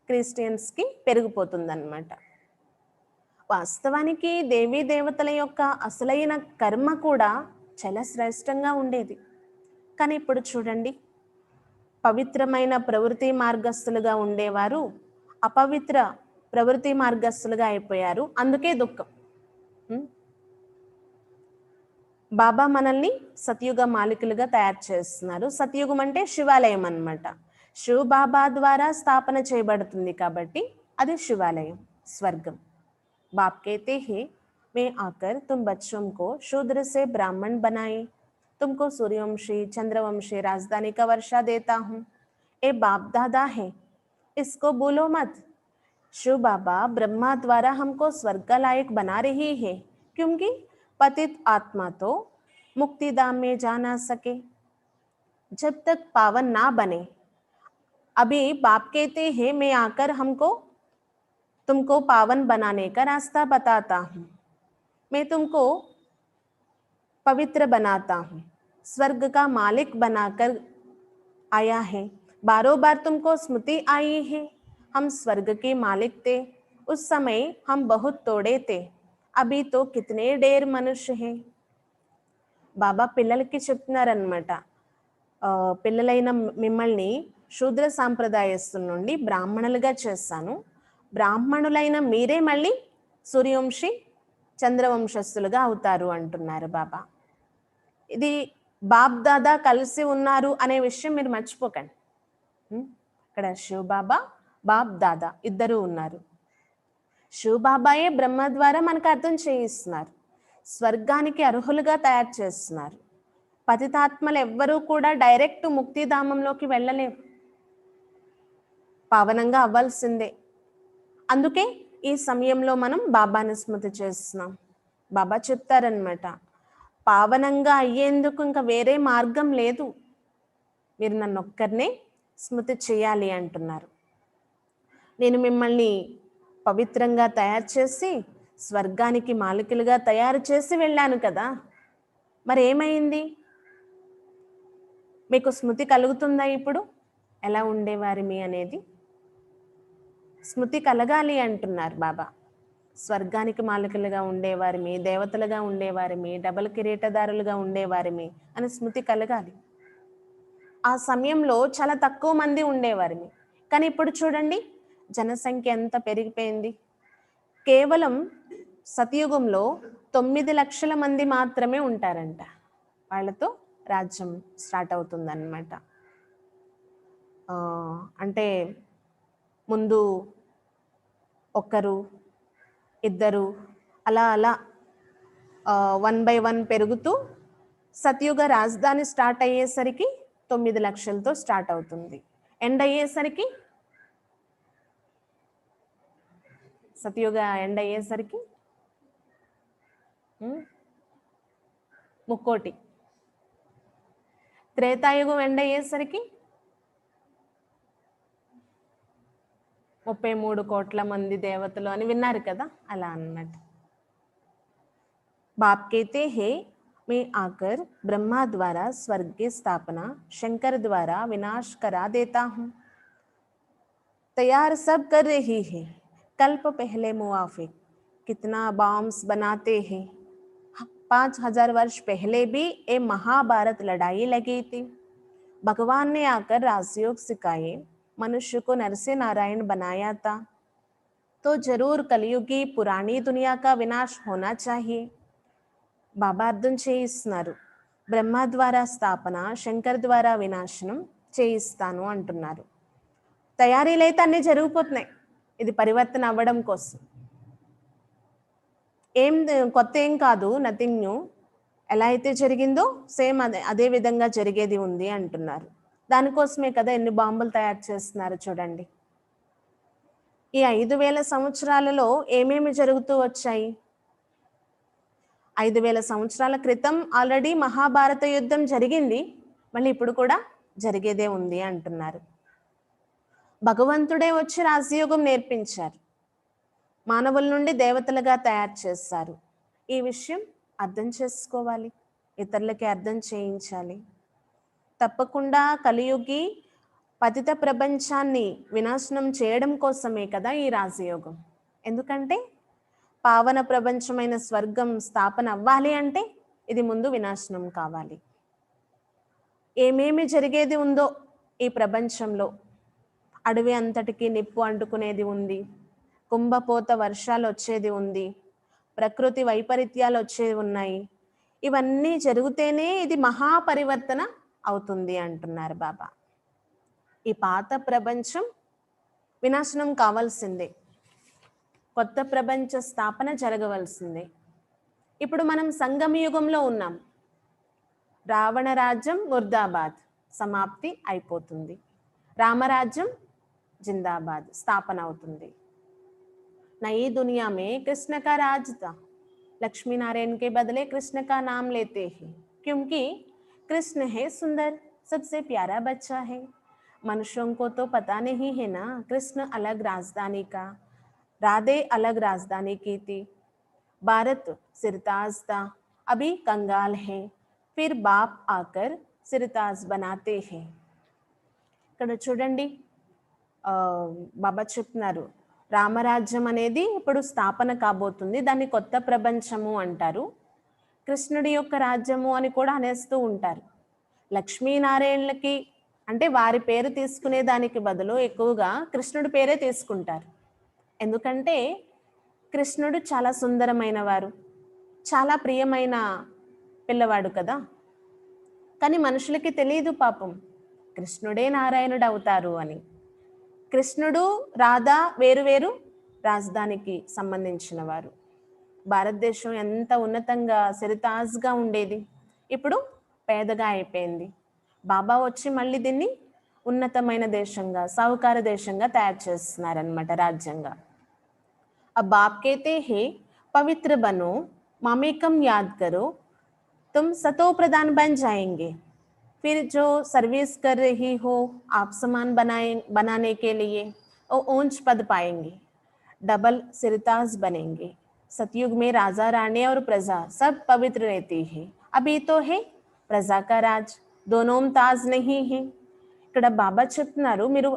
క్రిస్టియన్స్కి పెరిగిపోతుందన్నమాట. వాస్తవానికి దేవీ దేవతల యొక్క అసలైన కర్మ కూడా చాలా శ్రేష్టంగా ఉండేది. కానీ ఇప్పుడు చూడండి, పవిత్రమైన ప్రవృత్తి మార్గస్థులుగా ఉండేవారు అపవిత్ర ప్రవృత్తి మార్గస్థులుగా అయిపోయారు. అందుకే దుఃఖం. బాబా మనల్ని సత్యుగ మాలికలుగా తయారు చేస్తున్నారు. సత్యుగం అంటే శివాలయం అన్నమాట. శివ బాబా ద్వారా స్థాపన చేయబడుతుంది కాబట్టి అది శివాలయం, స్వర్గం. बाप कहते हैं, मैं आकर तुम बच्चों को शूद्र से ब्राह्मण बनाए, तुमको सूर्यवंशी चंद्रवंशी राजधानी का वर्षा देता हूँ. ये बाप दादा है, इसको बोलो मत. शिव बाबा ब्रह्मा द्वारा हमको स्वर्ग का लायक बना रही है, क्योंकि पतित आत्मा तो मुक्ति धाम में जा ना सके जब तक पावन ना बने. अभी बाप कहते हैं, मैं आकर हमको तुमको पावन बनाने का रास्ता बताता हूँ, मैं तुमको पवित्र बनाता हूँ, स्वर्ग का मालिक बनाकर आया है. बारों बार तुमको स्मृति आई है, हम स्वर्ग के मालिक थे, उस समय हम बहुत तोड़े थे, अभी तो कितने ढेर मनुष्य हैं. బాబా పిల్లలకి చెప్తున్నారనమాట, పిల్లలైన మిమ్మల్ని శూద్ర సాంప్రదాయస్తుల నుండి బ్రాహ్మణులుగా చేస్తాను, బ్రాహ్మణులైన మీరే మళ్ళీ సూర్యవంశీ చంద్రవంశస్థులుగా అవుతారు అంటున్నారు బాబా. ఇది బాప్ దాదా కలిసి ఉన్నారు అనే విషయం మీరు మర్చిపోకండి. ఇక్కడ శివ్ బాబా, బాప్ దాదా ఇద్దరు ఉన్నారు. శివ్ బాబాయే బ్రహ్మ ద్వారా మనకు అర్థం చేయిస్తున్నారు, స్వర్గానికి అర్హులుగా తయారు చేస్తున్నారు. పతితాత్మలు ఎవ్వరూ కూడా డైరెక్ట్ ముక్తిధామంలోకి వెళ్ళలేరు, పావనంగా అవ్వాల్సిందే. అందుకే ఈ సమయంలో మనం బాబాని స్మృతి చేస్తున్నాం. బాబా చెప్తారనమాట, పావనంగా అయ్యేందుకు ఇంకా వేరే మార్గం లేదు, మీరు నన్ను ఒక్కరినే స్మృతి చేయాలి అంటున్నారు. నేను మిమ్మల్ని పవిత్రంగా తయారు చేసి స్వర్గానికి మాలికలుగా తయారు చేసి వెళ్ళాను కదా, మరి ఏమైంది? మీకు స్మృతి కలుగుతుందా? ఇప్పుడు ఎలా ఉండేవారి మీ అనేది స్మృతి కలగాలి అంటున్నారు బాబా. స్వర్గానికి మాలికలుగా ఉండేవారిమి, దేవతలుగా ఉండేవారిమి, డబల్ కిరీటదారులుగా ఉండేవారిమి అని స్మృతి కలగాలి. ఆ సమయంలో చాలా తక్కువ మంది ఉండేవారిమి, కానీ ఇప్పుడు చూడండి జనసంఖ్య ఎంత పెరిగిపోయింది. కేవలం సతయుగంలో 9 లక్షల మంది మాత్రమే ఉంటారంట. వాళ్ళతో రాజ్యం స్టార్ట్ అవుతుందన్నమాట. అంటే ముందు ఒకరు ఇద్దరు అలా అలా 1 by 1 పెరుగుతూ సతయుగ రాజధాని స్టార్ట్ అయ్యేసరికి 9 లక్షలతో స్టార్ట్ అవుతుంది. ఎండ్ అయ్యేసరికి సతయుగ ఎండ్ అయ్యేసరికి 3 కోటి. త్రేతాయుగం ఎండ్ అయ్యేసరికి 33 కోట్ల మంది దేవతలు అని విన్నారు కదా, అలా అన్నమాట. బాప్ कहते हैं, मैं आकर ब्रह्मा द्वारा स्वर्ग की स्थापना शंकर द्वारा विनाश करा देता हूँ. तैयार सब कर रही है, कल्प पहले मुआफिक कितना बॉम्ब्स बनाते हैं. 5000 वर्ष पहले भी ये महाभारत लड़ाई लगी थी. भगवान ने आकर राजयोग सिखाए, मनुष्य को नरसिंह नारायण बनाया था, तो जरूर कलयुगी पुरानी दुनिया का विनाश होना चाहिए. బాబా అర్థం చేయిస్తున్నారు, బ్రహ్మ ద్వారా స్థాపన, శంకర్ ద్వారా వినాశనం చేయిస్తాను అంటున్నారు. తయారీలు అయితే అన్నీ జరిగిపోతున్నాయి, ఇది పరివర్తన అవ్వడం కోసం. ఏం కొత్త ఏం కాదు, నథింగ్ న్యూ. ఎలా అయితే జరిగిందో సేమ్ అదే విధంగా జరిగేది ఉంది అంటున్నారు. దానికోసమే కదా ఎన్ని బాంబులు తయారు చేస్తున్నారు చూడండి. ఈ 5000 సంవత్సరాలలో ఏమేమి జరుగుతూ వచ్చాయి? 5000 సంవత్సరాల క్రితం ఆల్రెడీ మహాభారత యుద్ధం జరిగింది, మళ్ళీ ఇప్పుడు కూడా జరిగేదే ఉంది అంటున్నారు. భగవంతుడే వచ్చి రాజయోగం నేర్పించారు, మానవుల నుండి దేవతలుగా తయారు చేస్తారు. ఈ విషయం అర్థం చేసుకోవాలి, ఇతరులకి అర్థం చేయించాలి. తప్పకుండా కలియుగి పతిత ప్రపంచాన్ని వినాశనం చేయడం కోసమే కదా ఈ రాజయోగం. ఎందుకంటే పావన ప్రపంచమైన స్వర్గం స్థాపన అవ్వాలి అంటే ఇది ముందు వినాశనం కావాలి. ఏమేమి జరిగేది ఉందో ఈ ప్రపంచంలో, అడవి అంతటికి నిప్పు అంటుకునేది ఉంది, కుంభపోత వర్షాలు వచ్చేది ఉంది, ప్రకృతి వైపరీత్యాలు వచ్చేవి ఉన్నాయి. ఇవన్నీ జరిగితేనే ఇది మహాపరివర్తన అవుతుంది అంటున్నారు బాబా. ఈ పాత ప్రపంచం వినాశనం కావాల్సిందే, కొత్త ప్రపంచ స్థాపన జరగవలసిందే. ఇప్పుడు మనం సంగమ యుగంలో ఉన్నాం. రావణ రాజ్యం ముర్దాబాద్ సమాప్తి అయిపోతుంది, రామరాజ్యం జిందాబాద్ స్థాపన అవుతుంది. नई दुनिया में कृष्ण का राज था, लक्ष्मी नारायण के बदले कृष्ण का नाम लेते हैं क्योंकि कृष्ण है सुंदर, सबसे प्यारा बच्चा है. मनुष्यों को तो पता नहीं है ना, कृष्ण अलग राजधानी का, राधे अलग राजधानी की थी. भारत सिरताज था, अभी कंगाल है, फिर बाप आकर सिरताज बनाते हैं. ఇక్కడ చూడండి, బాబా చెప్తున్నారు రామరాజ్యం అనేది ఇప్పుడు స్థాపన కాబోతుంది, దాన్ని కొత్త ప్రపంచము అంటారు. కృష్ణుడి యొక్క రాజ్యము అని కూడా అనేస్తూ ఉంటారు. లక్ష్మీనారాయణలకి అంటే వారి పేరు తీసుకునే దానికి బదులు ఎక్కువగా కృష్ణుడి పేరే తీసుకుంటారు. ఎందుకంటే కృష్ణుడు చాలా సుందరమైన వారు, చాలా ప్రియమైన పిల్లవాడు కదా. కానీ మనుషులకి తెలియదు పాపం కృష్ణుడే నారాయణుడు అవుతారు అని. కృష్ణుడు రాధా వేరు రాజధానికి సంబంధించిన వారు. భారతదేశం ఎంత ఉన్నతంగా సిరితాజ్గా ఉండేది, ఇప్పుడు పేదగా అయిపోయింది. బాబా వచ్చి మళ్ళీ దీన్ని ఉన్నతమైన దేశంగా, సాహుకార దేశంగా తయారు చేస్తున్నారనమాట, రాజ్యంగా. अब बाप कहते हैं पवित्र बनो, मामेकम याद करो, तुम सतो प्रधान बन जाएंगे. फिर जो सर्विस कर रही हो आप समान बनाने के लिए वो ऊंच पद पाएंगे, डबल सिरताज बनेंगे. सतयुग में राजा रानी और प्रजा सब पवित्र रहती है, अभी तो है प्रजा का राज, दोनों ताज नहीं है. ఇక్కడ బాబా చెప్తున్నారు, మీరు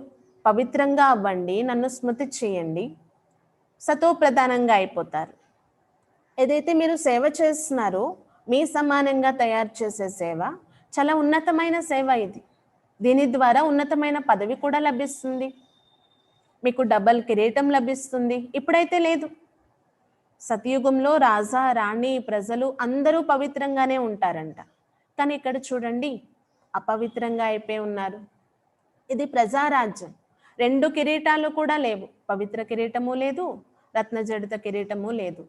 పవిత్రంగా అవ్వండి, నన్ను స్మృతి చేయండి, సతో ప్రధానంగా అయిపోతారు. ఏదైతే మీరు సేవ చేస్తున్నారో మీ సమానంగా తయారు చేసే సేవ చాలా ఉన్నతమైన సేవ ఇది. దీని ద్వారా ఉన్నతమైన పదవి కూడా లభిస్తుంది, మీకు డబల్ కిరీటం లభిస్తుంది. ఇప్పుడైతే లేదు. సతయుగంలో రాజా రాణి ప్రజలు అందరూ పవిత్రంగానే ఉంటారంట. కానీ ఇక్కడ చూడండి అపవిత్రంగా అయిపోయి ఉన్నారు. ఇది ప్రజారాజ్యం, 2 కిరీటాలు కూడా లేవు, పవిత్ర కిరీటము లేదు, రత్నజడిత కిరీటము లేదు.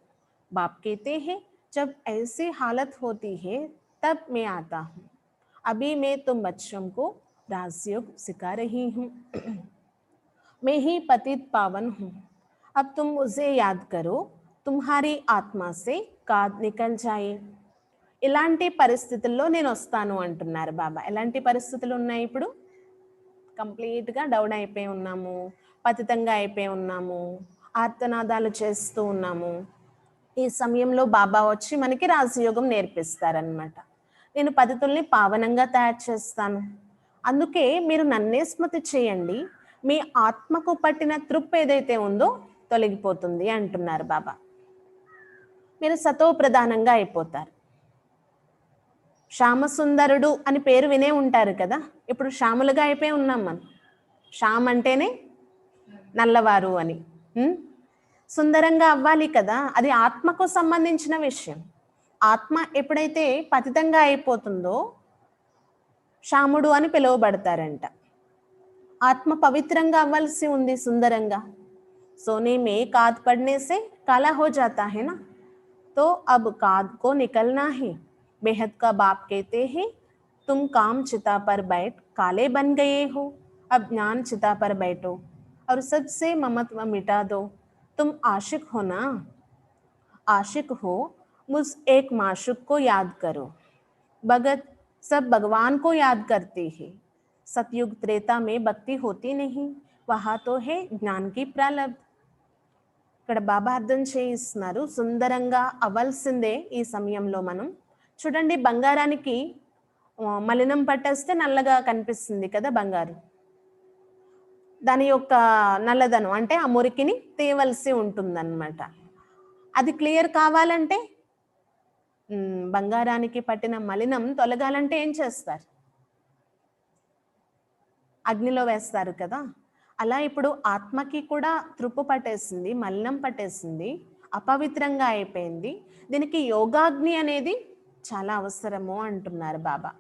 బాప్ कहते हैं जब ऐसी हालत होती है तब मैं आता हूँ, अभी मैं तुम बच्चों को राजयोग सिखा रही हूँ, मैं ही पतित पावन हूँ, अब तुम मुझे याद करो, तुम्हारी आत्मा से काद निकल जाए. ఇలాంటి పరిస్థితుల్లో నేను వస్తాను అంటున్నారు బాబా. ఎలాంటి పరిస్థితులు ఉన్నాయి? ఇప్పుడు కంప్లీట్గా డౌన్ అయిపోయి ఉన్నాము, పతితంగా అయిపోయి ఉన్నాము, ఆర్తనాదాలు చేస్తూ ఉన్నాము. ఈ సమయంలో బాబా వచ్చి మనకి రాజయోగం నేర్పిస్తారనమాట. నేను పతితుల్ని పావనంగా తయారు చేస్తాను, అందుకే మీరు నన్నే స్మృతి చేయండి, మీ ఆత్మకు పట్టిన తృప్పు ఏదైతే ఉందో తొలగిపోతుంది అంటున్నారు బాబా. మీరు సతో ప్రధానంగా అయిపోతారు. శ్యామసుందరుడు అని పేరు వినే ఉంటారు కదా, ఇప్పుడు శ్యాములుగా అయిపోయి ఉన్నాం మనం. శ్యామ్ అంటేనే నల్లవారు అని. సుందరంగా అవ్వాలి కదా, అది ఆత్మకు సంబంధించిన విషయం. ఆత్మ ఎప్పుడైతే పతితంగా అయిపోతుందో శ్యాముడు అని పిలువబడతారంట. ఆత్మ పవిత్రంగా అవ్వాల్సి ఉంది, సుందరంగా. सोने में काद पड़ने से काला हो जाता है ना, तो अब काद को निकलना है. बेहद का बाप कहते हैं तुम काम चिता पर बैठ काले बन गए हो, अब ज्ञान चिता पर बैठो और सबसे ममत्व मिटा दो. तुम आशिक हो ना, आशिक हो, मुझ एक माशुक को याद करो. भगत सब भगवान को याद करते हैं. सतयुग त्रेता में भक्ति होती नहीं, वहाँ तो है ज्ञान की प्रारब्ध. ఇక్కడ బాబా అర్థం చేయిస్తున్నారు, సుందరంగా అవ్వాల్సిందే ఈ సమయంలో మనం. చూడండి, బంగారానికి మలినం పట్టేస్తే నల్లగా కనిపిస్తుంది కదా బంగారు. దాని యొక్క నల్లదనం అంటే ఆ మురికిని తీయవలసి ఉంటుందన్నమాట. అది క్లియర్ కావాలంటే బంగారానికి పట్టిన మలినం తొలగాలంటే ఏం చేస్తారు? అగ్నిలో వేస్తారు కదా. అలా ఇప్పుడు ఆత్మకి కూడా త్రుప్పు పట్టేసింది, మలినం పట్టేసింది, అపవిత్రంగా అయిపోయింది. దీనికి యోగాగ్ని అనేది చాలా అవసరము అంటున్నారు బాబా.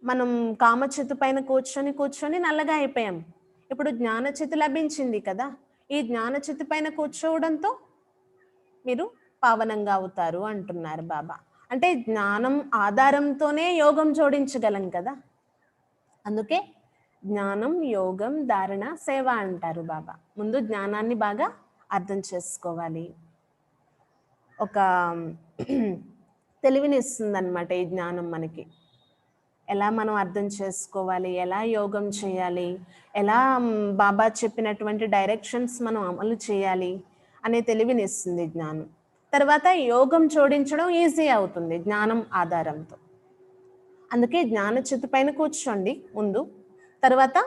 మనం కామచితు పైన కూర్చొని నల్లగా అయిపోయాం. ఇప్పుడు జ్ఞానచితు లభించింది కదా. ఈ జ్ఞానచితు పైన కూర్చోవడంతో మీరు పావనంగా అవుతారు అంటున్నారు బాబా. అంటే జ్ఞానం ఆధారంతోనే యోగం జోడించగలం కదా. అందుకే జ్ఞానం, యోగం, ధారణ, సేవ అంటారు బాబా. ముందు జ్ఞానాన్ని బాగా అర్థం చేసుకోవాలి. ఒక తెలివినిస్తుంది అన్నమాట ఈ జ్ఞానం మనకి. ఎలా మనం అర్థం చేసుకోవాలి, ఎలా యోగం చేయాలి, ఎలా బాబా చెప్పినటువంటి డైరెక్షన్స్ మనం అమలు చేయాలి అనే తెలివినిస్తుంది జ్ఞానం. తర్వాత యోగం జోడించడం ఈజీ అవుతుంది జ్ఞానం ఆధారంతో. అందుకే జ్ఞానచితు పైన కూర్చోండి ముందు. తర్వాత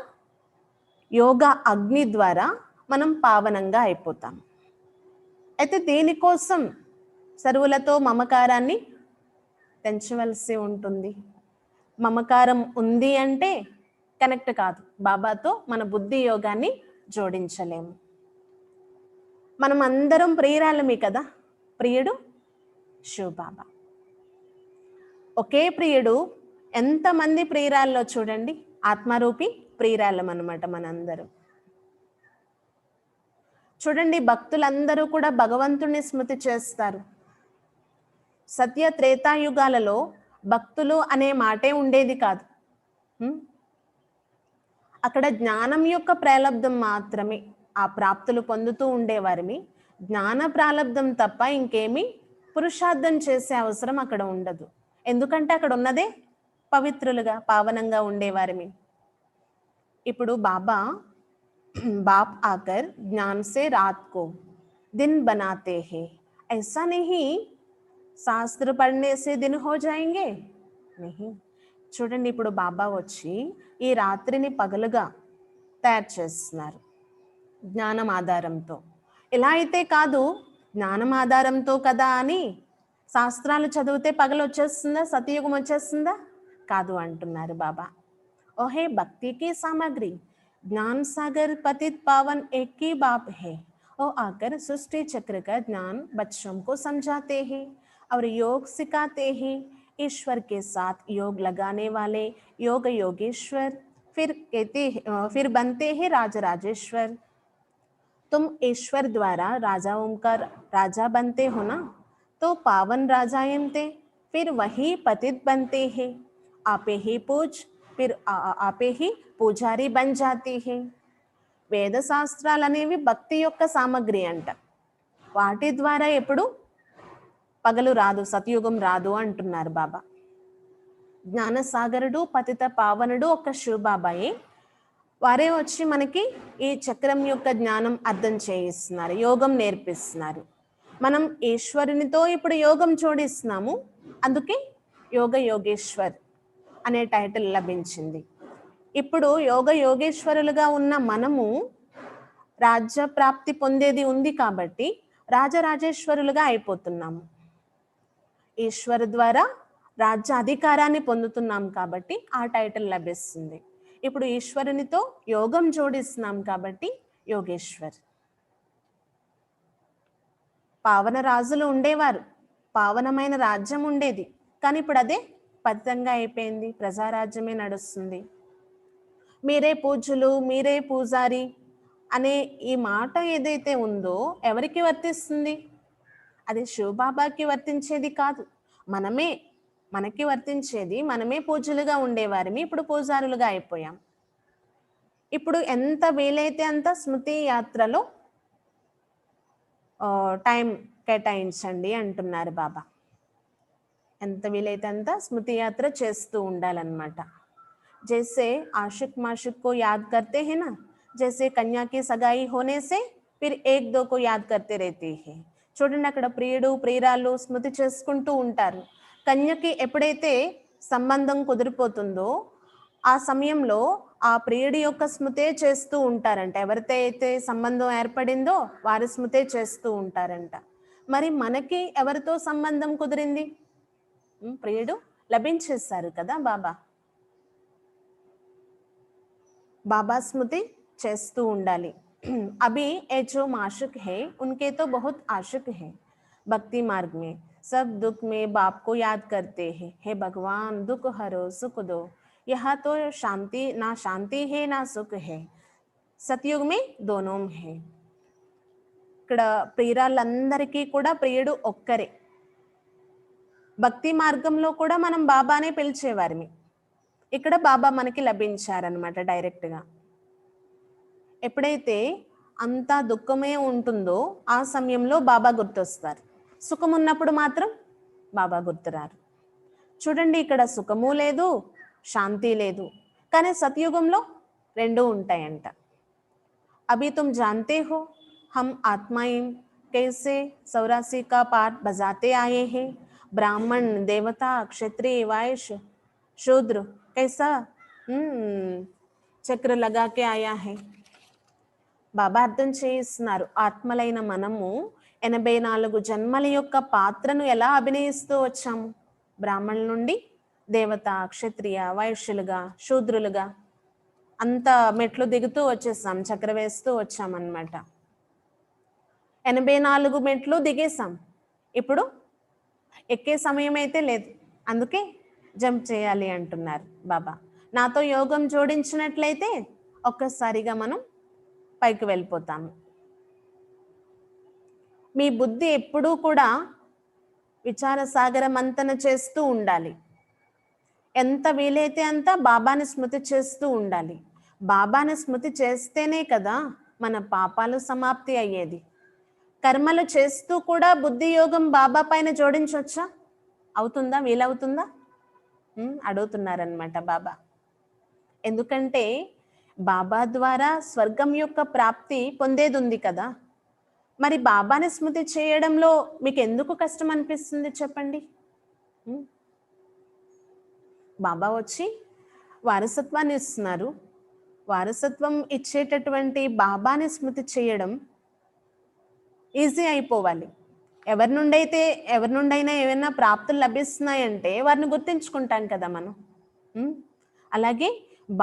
యోగా అగ్ని ద్వారా మనం పావనంగా అయిపోతాం. అయితే దేనికోసం సర్వులతో మమకారాన్ని పెంచవలసి ఉంటుంది. మమకారం ఉంది అంటే కనెక్ట్ కాదు, బాబాతో మన బుద్ధి యోగాన్ని జోడించలేము. మనం అందరం ప్రియురాలమే కదా. ప్రియుడు శివబాబా. ఒకే ప్రియుడు ఎంతమంది ప్రియురాల్లో చూడండి. ఆత్మరూపి ప్రియురాలం అన్నమాట మనందరం. చూడండి, భక్తులందరూ కూడా భగవంతుని స్మృతి చేస్తారు. సత్య త్రేతాయుగాలలో భక్తులు అనే మాటే ఉండేది కాదు. అక్కడ జ్ఞానం యొక్క ప్రాలబ్ధం మాత్రమే ఆ ప్రాప్తులు పొందుతూ ఉండేవారిని. జ్ఞాన ప్రాలబ్ధం తప్ప ఇంకేమీ పురుషార్థం చేసే అవసరం అక్కడ ఉండదు. ఎందుకంటే అక్కడ ఉన్నదే పవిత్రులుగా, పావనంగా ఉండేవారిని. ఇప్పుడు బాబా बाप आकर ज्ञान से रात को दिन बनाते हैं, ऐसा नहीं శాస్త్ర పढ़ने से दिन हो जाएंगे नहीं. చూడండి, ఇప్పుడు బాబా వచ్చి ఈ రాత్రిని పగలుగా తయారు చేస్తున్నారు జ్ఞానం ఆధారంతో. ఇలా అయితే కాదు, జ్ఞానం ఆధారంతో కదా అని శాస్త్రాలు చదివితే పగలు వచ్చేస్తుందా, సతయుగం వచ్చేస్తుందా? కాదు అంటున్నారు బాబా. ఓహే భక్తి की सामग्री, ज्ञान सागर पतित पावन एक ही बाप है. और आकर सृष्टि चक्र का ज्ञान बच्चों को समझाते हैं और योग सिखाते हैं. ईश्वर के साथ योग लगाने वाले योग योगेश्वर फिर बनते हैं राजराजेश्वर. तुम ईश्वर द्वारा राजाओं का राजा बनते हो ना, तो पावन राजाएं थे, फिर वही पतित बनते हैं. आपे ही पूज, फिर आपे ही పూజారి బన్ జాతి హే. వేద శాస్త్రాలు అనేవి భక్తి యొక్క సామగ్రి అంట. వాటి ద్వారా ఎప్పుడు పగలు రాదు, సతయుగం రాదు అంటున్నారు బాబా. జ్ఞానసాగరుడు, పతిత పావనుడు ఒక్క శివబాబాయే. వారే వచ్చి మనకి ఈ చక్రం యొక్క జ్ఞానం అర్థం చేయిస్తున్నారు, యోగం నేర్పిస్తున్నారు. మనం ఈశ్వరునితో ఇప్పుడు యోగం జోడిస్తున్నాము. అందుకే యోగ యోగేశ్వర్ అనే టైటిల్ లభించింది. ఇప్పుడు యోగ యోగేశ్వరులుగా ఉన్న మనము రాజ్య ప్రాప్తి పొందేది ఉంది కాబట్టి రాజరాజేశ్వరులుగా అయిపోతున్నాము. ఈశ్వరు ద్వారా రాజ్య అధికారాన్ని పొందుతున్నాం కాబట్టి ఆ టైటిల్ లభిస్తుంది. ఇప్పుడు ఈశ్వరునితో యోగం జోడిస్తున్నాం కాబట్టి యోగేశ్వర్. పావన రాజులు ఉండేవారు, పావనమైన రాజ్యం ఉండేది. కానీ ఇప్పుడు అదే పతితంగా అయిపోయింది, ప్రజారాజ్యమే నడుస్తుంది. మీరే పూజ్యులు, మీరే పూజారి అనే ఈ మాట ఏదైతే ఉందో ఎవరికి వర్తిస్తుంది? అది శివబాబాకి వర్తించేది కాదు, మనకి వర్తించేది. మనమే పూజ్యులుగా ఉండేవారిని, ఇప్పుడు పూజారులుగా అయిపోయాం. ఇప్పుడు ఎంత వీలైతే అంత స్మృతి యాత్రలో టైం కేటాయించండి అంటున్నారు బాబా. ఎంత వీలైతే అంత స్మృతి యాత్ర చేస్తూ ఉండాలన్నమాట. जैसे आशिक माशिक को याद करते हैं ना, जैसे कन्या की सगाई होने से फिर एक दो को యాద్ करते रहते हैं. చూడండి అక్కడ ప్రియుడు ప్రియురాలు స్మృతి చేసుకుంటూ ఉంటారు. కన్యకి ఎప్పుడైతే సంబంధం కుదిరిపోతుందో ఆ సమయంలో ఆ ప్రియుడి యొక్క స్మృతే చేస్తూ ఉంటారంట. ఎవరితో అయితే సంబంధం ఏర్పడిందో వారి స్మృతే చేస్తూ ఉంటారంట. మరి మనకి ఎవరితో సంబంధం కుదిరింది? ప్రియుడు లభించేశారు కదా బాబా. बाबा स्मृति चेस्तू ఉండాలి. अभी ये जो माशुक है उनके तो बहुत आशिक है. भक्ति मार्ग में सब दुख में बाप को याद करते हैं. हे भगवान दुख हरो सुख दो. यहाँ तो शांति है ना सुख है. सतयुग में दोनों है. ఇక్కడ ప్రియురాళ్ళందరికీ కూడా ప్రియుడు ఒక్కరే. భక్తి మార్గంలో కూడా మనం బాబానే పిలిచేవారిని. ఇక్కడ బాబా మనకి లభించారనమాట డైరెక్ట్గా. ఎప్పుడైతే అంతా దుఃఖమే ఉంటుందో ఆ సమయంలో బాబా గుర్తొస్తారు. సుఖం ఉన్నప్పుడు మాత్రం బాబా గుర్తురారు. చూడండి ఇక్కడ సుఖము లేదు శాంతి లేదు, కానీ సత్యుగంలో రెండు ఉంటాయంట. అభి తుమ్ జాన్తే హో हम आत्माएं कैसे 84 का पाठ बजाते आए हैं. ब्राह्मण देवता क्षत्रिय वैश्य शूद्र कैसा చక్ర లగాకే ఆయా హై. బాబా అర్థం చేయిస్తున్నారు, ఆత్మలైన మనము 84 జన్మల యొక్క పాత్రను ఎలా అభినయిస్తూ వచ్చాము. బ్రాహ్మణుల నుండి దేవత క్షత్రియ వైశ్యులుగా శూద్రులుగా అంత మెట్లు దిగుతూ వచ్చేసాం, చక్ర వేస్తూ వచ్చామన్నమాట. 84 మెట్లు దిగేసాం. ఇప్పుడు ఎక్కే సమయం అయితే లేదు, అందుకే జంప్ చేయాలి అంటున్నారు బాబా. నాతో యోగం జోడించినట్లయితే ఒక్కసారిగా మనం పైకి వెళ్ళిపోతాము. మీ బుద్ధి ఎప్పుడూ కూడా విచార సాగర మంతన చేస్తూ ఉండాలి. ఎంత వీలైతే అంత బాబాని స్మృతి చేస్తూ ఉండాలి. బాబాని స్మృతి చేస్తేనే కదా మన పాపాలు సమాప్తి అయ్యేది. కర్మలు చేస్తూ కూడా బుద్ధి యోగం బాబా పైన జోడించవచ్చా? అవుతుందా? వీలవుతుందా? అడుగుతున్నారనమాట బాబా. ఎందుకంటే బాబా ద్వారా స్వర్గం యొక్క ప్రాప్తి పొందేది ఉంది కదా. మరి బాబాని స్మృతి చేయడంలో మీకు ఎందుకు కష్టం అనిపిస్తుంది చెప్పండి. బాబా వచ్చి వారసత్వాన్ని ఇస్తున్నారు. వారసత్వం ఇచ్చేటటువంటి బాబాని స్మృతి చేయడం ఈజీ అయిపోవాలి. ఎవరి నుండైనా ఏమైనా ప్రాప్తులు లభిస్తున్నాయంటే వారిని గుర్తించుకుంటాం కదా మనం. అలాగే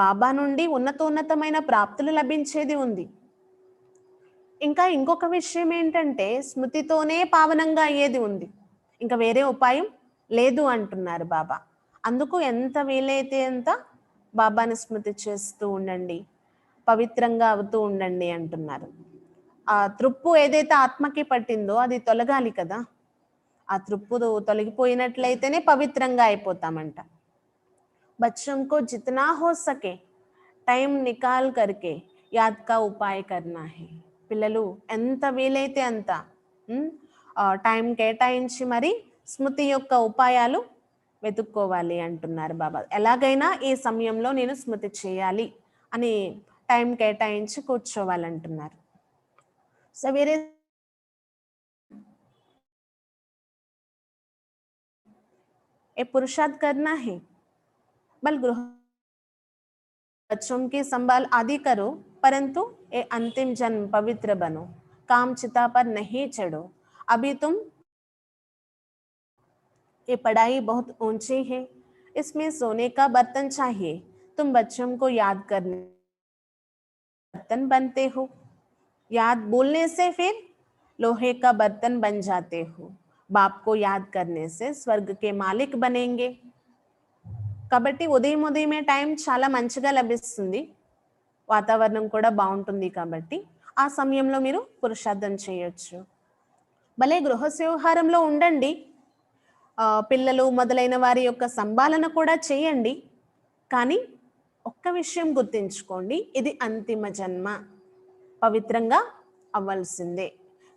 బాబా నుండి ఉన్నతమైన ప్రాప్తులు లభించేది ఉంది. ఇంకా ఇంకొక విషయం ఏంటంటే స్మృతితోనే పావనంగా అయ్యేది ఉంది, ఇంకా వేరే ఉపాయం లేదు అంటున్నారు బాబా. అందుకు ఎంత వీలైతే అంత బాబాని స్మృతి చేస్తూ ఉండండి, పవిత్రంగా అవుతూ ఉండండి అంటున్నారు. ఆ త్రుప్పు ఏదైతే ఆత్మకి పట్టిందో అది తొలగాలి కదా. ఆ త్రుప్పు తొలగిపోయినట్లయితేనే పవిత్రంగా అయిపోతామంట. बच्चों को जितना हो सके टाइम निकाल करके याद का उपाय करना है. పిల్లలు ఎంత వీలైతే అంత టైం కేటాయించి మరి స్మృతి యొక్క ఉపాయాలు వెతుక్కోవాలి అంటున్నారు బాబా. ఎలాగైనా ఈ సమయంలో నేను స్మృతి చేయాలి అని టైం కేటాయించి కూర్చోవాలంటున్నారు. सवेरे ये पुरुषार्थ करना है. बल गृह बच्चों की संभाल आदि करो, परंतु ये अंतिम जन्म पवित्र बनो. काम चिता पर नहीं चढ़ो. अभी तुम ये पढ़ाई बहुत ऊंची है, इसमें सोने का बर्तन चाहिए. तुम बच्चों को याद करने बर्तन बनते हो. याद बोलने से फिर लोहे का बर्तन बन जाते हो. बाप को याद करने से स्वर्ग के मालिक बनेंगे. కాబట్టి ఉదయమే టైం చాలా మంచిగా లభిస్తుంది, వాతావరణం కూడా బాగుంటుంది. కాబట్టి ఆ సమయంలో మీరు పురుషార్థం చేయొచ్చు. భలే గృహ వ్యవహారంలో ఉండండి, పిల్లలు మొదలైన వారి యొక్క సంభాలన కూడా చేయండి. కానీ ఒక్క విషయం గుర్తించుకోండి, ఇది అంతిమ జన్మ, పవిత్రంగా అవ్వాల్సిందే.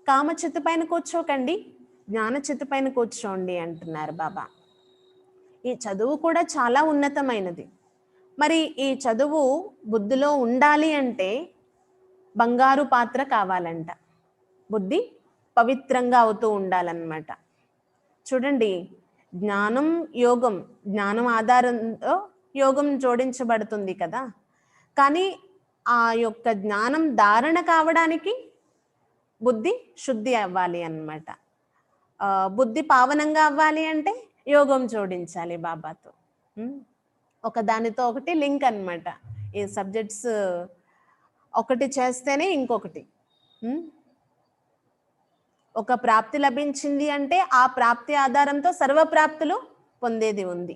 కామచిత్తు పైన కూర్చోకండి, జ్ఞానచిత్తు పైన కూర్చోండి అంటున్నారు బాబా. ఈ చదువు కూడా చాలా ఉన్నతమైనది. మరి ఈ చదువు బుద్ధిలో ఉండాలి అంటే బంగారు పాత్ర కావాలంట. బుద్ధి పవిత్రంగా అవుతూ ఉండాలన్నమాట. చూడండి, జ్ఞానం యోగం, జ్ఞానం ఆధారంతో యోగం జోడించబడుతుంది కదా. కానీ ఆ యొక్క జ్ఞానం ధారణ కావడానికి బుద్ధి శుద్ధి అవ్వాలి అన్నమాట. బుద్ధి పావనంగా అవ్వాలి అంటే యోగం జోడించాలి బాబాతో. ఒక దానితో ఒకటి లింక్ అన్నమాట. ఈ సబ్జెక్ట్స్ ఒకటి చేస్తేనే ఇంకొకటి. ఒక ప్రాప్తి లభించింది అంటే ఆ ప్రాప్తి ఆధారంతో సర్వ ప్రాప్తులు పొందేది ఉంది.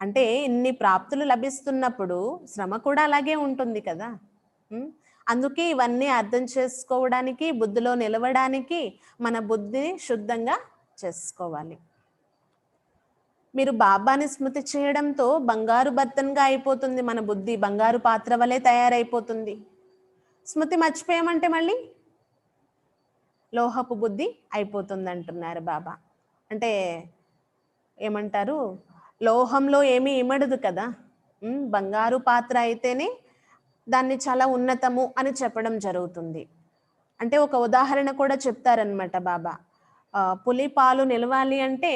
అంటే ఇన్ని ప్రాప్తులు లభిస్తున్నప్పుడు శ్రమ కూడా అలాగే ఉంటుంది కదా. అందుకే ఇవన్నీ అర్థం చేసుకోవడానికి, బుద్ధిలో నిలవడానికి మన బుద్ధిని శుద్ధంగా చేసుకోవాలి. మీరు బాబాని స్మృతి చేయడంతో బంగారు బర్తన్గా అయిపోతుంది మన బుద్ధి, బంగారు పాత్ర వలె తయారైపోతుంది. స్మృతి మర్చిపోయామంటే మళ్ళీ లోహపు బుద్ధి అయిపోతుంది అంటున్నారు బాబా. అంటే ఏమంటారు, లోహంలో ఏమీ ఇమడదు కదా. బంగారు పాత్ర అయితేనే దాన్ని చాలా ఉన్నతము అని చెప్పడం జరుగుతుంది. అంటే ఒక ఉదాహరణ కూడా చెప్తారనమాట బాబా. పులి పాలు నిలవాలి అంటే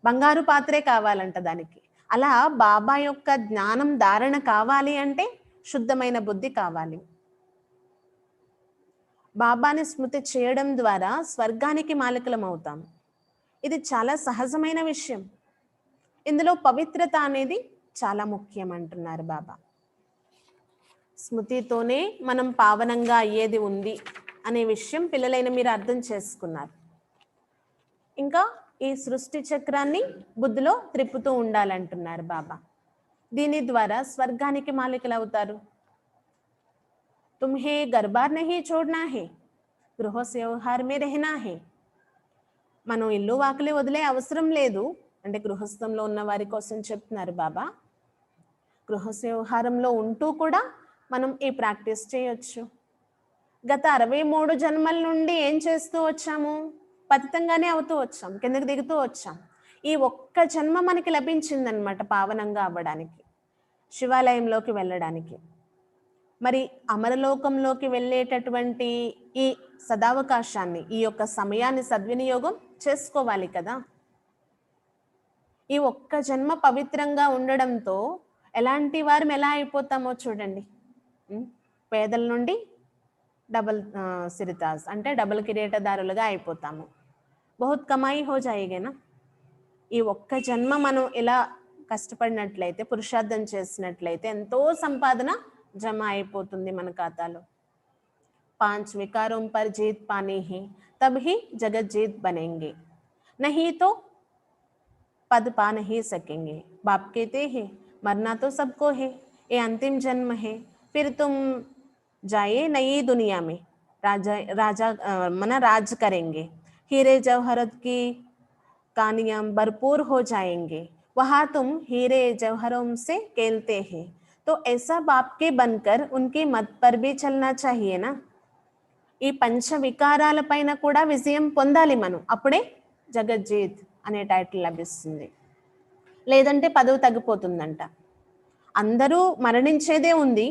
బంగారు పాత్రే కావాలంట దానికి. అలా బాబా యొక్క జ్ఞానం ధారణ కావాలి అంటే శుద్ధమైన బుద్ధి కావాలి. బాబాని స్మృతి చేయడం ద్వారా స్వర్గానికి మాలికలం అవుతాం. ఇది చాలా సహజమైన విషయం. ఇందులో పవిత్రత అనేది చాలా ముఖ్యం అంటున్నారు బాబా. స్మృతితోనే మనం పావనంగా అయ్యేది ఉంది అనే విషయం పిల్లలైన మీరు అర్థం చేసుకున్నారు. ఇంకా ఈ సృష్టి చక్రాన్ని బుద్ధిలో త్రిప్పుతూ ఉండాలంటున్నారు బాబా. దీని ద్వారా స్వర్గానికి మాలికలు అవుతారు. तुम्हें घर बार नहीं छोड़ना है, గృహ వ్యవహార మే रहना है. మనం ఇల్లు వాకిలి వదిలే అవసరం లేదు. అంటే గృహస్థంలో ఉన్న వారి కోసం చెప్తున్నారు బాబా. గృహ వ్యవహారంలో ఉంటూ కూడా మనం ఈ ప్రాక్టీస్ చేయొచ్చు. గత 63 జన్మల నుండి ఏం చేస్తూ వచ్చాము? పతితంగానే అవుతూ వచ్చాం, కిందకి దిగుతూ వచ్చాం. ఈ ఒక్క జన్మ మనకి లభించిందనమాట పావనంగా అవ్వడానికి, శివాలయంలోకి వెళ్ళడానికి. మరి అమరలోకంలోకి వెళ్ళేటటువంటి ఈ సదావకాశాన్ని, ఈ యొక్క సమయాన్ని సద్వినియోగం చేసుకోవాలి కదా. ఈ ఒక్క జన్మ పవిత్రంగా ఉండడంతో ఎలాంటి వారు ఎలా అయిపోతామో చూడండి. పేదల నుండి డబల్ సిరితాజ్ అంటే డబుల్ కిరీటదారులుగా అయిపోతాము. బహుత్ కమాయి హో జాయేగేనా. ఈ ఒక్క జన్మ మనం ఇలా కష్టపడినట్లయితే, పురుషార్థం చేసినట్లయితే ఎంతో సంపాదన జమ అయిపోతుంది మన ఖాతాలో. 5 विकारों पर जीत पानी है, तब ही जगत जीत बनेंगे, नहीं तो पद पा नहीं सकेंगे. बाप कहते हैं मरना तो सबको है, ये अंतिम जन्म है, फिर तुम जाए नई दुनिया में, राजा मना राज करेंगे, हीरे जवाहरत की कानियां भरपूर हो जाएंगे, वहाँ तुम हीरे जवाहरों से खेलते हैं. तो ऐसा बाप के बनकर उनकी मत पर भी चलना चाहिए ना. ఈ పంచ వికారాల పైన కూడా విజయం పొందాలి మనం. అప్పుడే జగజ్జీత్ అనే టైటిల్ లభిస్తుంది. లేదంటే పదవి తగ్గిపోతుందంట. అందరూ మరణించేదే ఉంది.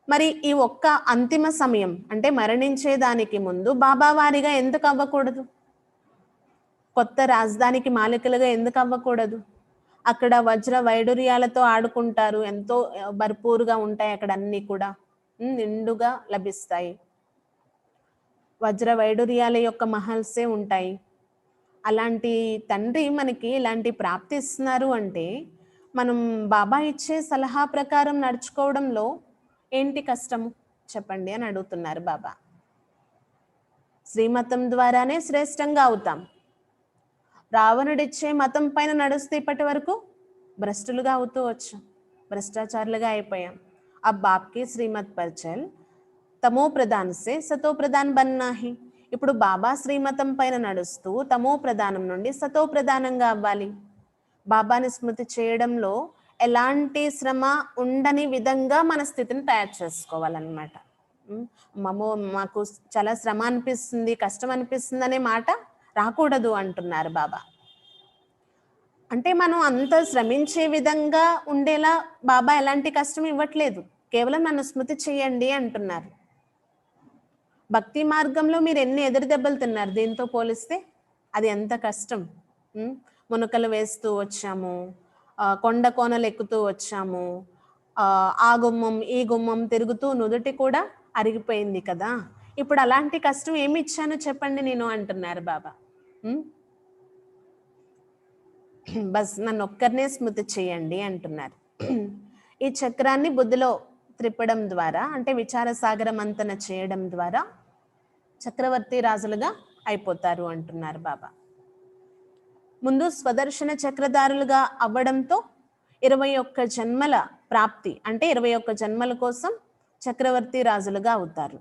మరి ఈ ఒక్క అంతిమ సమయం అంటే మరణించేదానికి ముందు బాబా వారిగా ఎందుకు అవ్వకూడదు? కొత్త రాజధానికి మాలికలుగా ఎందుకు అవ్వకూడదు? అక్కడ వజ్ర వైడూర్యాలతో ఆడుకుంటారు, ఎంతో భర్పూరుగా ఉంటాయి అక్కడ, అన్నీ కూడా నిండుగా లభిస్తాయి. వజ్ర వైడూర్యాల యొక్క మహల్సే ఉంటాయి. అలాంటి తండ్రి మనకి ఇలాంటి ప్రాప్తి ఇస్తున్నారు అంటే మనం బాబా ఇచ్చే సలహా ప్రకారం నడుచుకోవడంలో ఏంటి కష్టము చెప్పండి అని అడుగుతున్నారు బాబా. శ్రీమతం ద్వారానే శ్రేష్టంగా అవుతాం. రావణుడిచ్చే మతం పైన నడుస్తే ఇప్పటి వరకు భ్రష్టులుగా అవుతూ వచ్చాం, భ్రష్టాచారులుగా అయిపోయాం. ఆ బాప్కి శ్రీమత్ పర్చల్ తమో ప్రధాన్ సే సతో ప్రధాన్ బన్నా హి. ఇప్పుడు బాబా శ్రీమతం పైన నడుస్తూ తమో ప్రధానం నుండి సతో ప్రధానంగా అవ్వాలి. బాబాని స్మృతి చేయడంలో ఎలాంటి శ్రమ ఉండని విధంగా మన స్థితిని తయారు చేసుకోవాలన్నమాట. మాకు చాలా శ్రమ అనిపిస్తుంది, కష్టం అనిపిస్తుంది అనే మాట రాకూడదు అంటున్నారు బాబా. అంటే మనం అంత శ్రమించే విధంగా ఉండేలా బాబా ఎలాంటి కష్టం ఇవ్వట్లేదు, కేవలం నన్ను స్మృతి చేయండి అంటున్నారు. భక్తి మార్గంలో మీరు ఎన్ని ఎదురు దెబ్బలు తిన్నారు దీంతో పోలిస్తే? అది ఎంత కష్టం. మునకలు వేస్తూ వచ్చాము, కొండ కోనలు ఎక్కుతూ వచ్చాము, ఆ గుమ్మం ఈ గుమ్మం తిరుగుతూ నుదుటి కూడా అరిగిపోయింది కదా. ఇప్పుడు అలాంటి కష్టం ఏమి ఇచ్చాను చెప్పండి నేను అంటున్నారు బాబా. బస్ నన్ను ఒక్కరినే స్మృతి చేయండి అంటున్నారు. ఈ చక్రాన్ని బుద్ధిలో త్రిప్పడం ద్వారా, అంటే విచార సాగర మంతన చేయడం ద్వారా చక్రవర్తి రాజులుగా అయిపోతారు అంటున్నారు బాబా. ముందు స్వదర్శన చక్రధారులుగా అవ్వడంతో 21 జన్మల ప్రాప్తి, అంటే 21 జన్మల కోసం చక్రవర్తి రాజులుగా అవుతారు.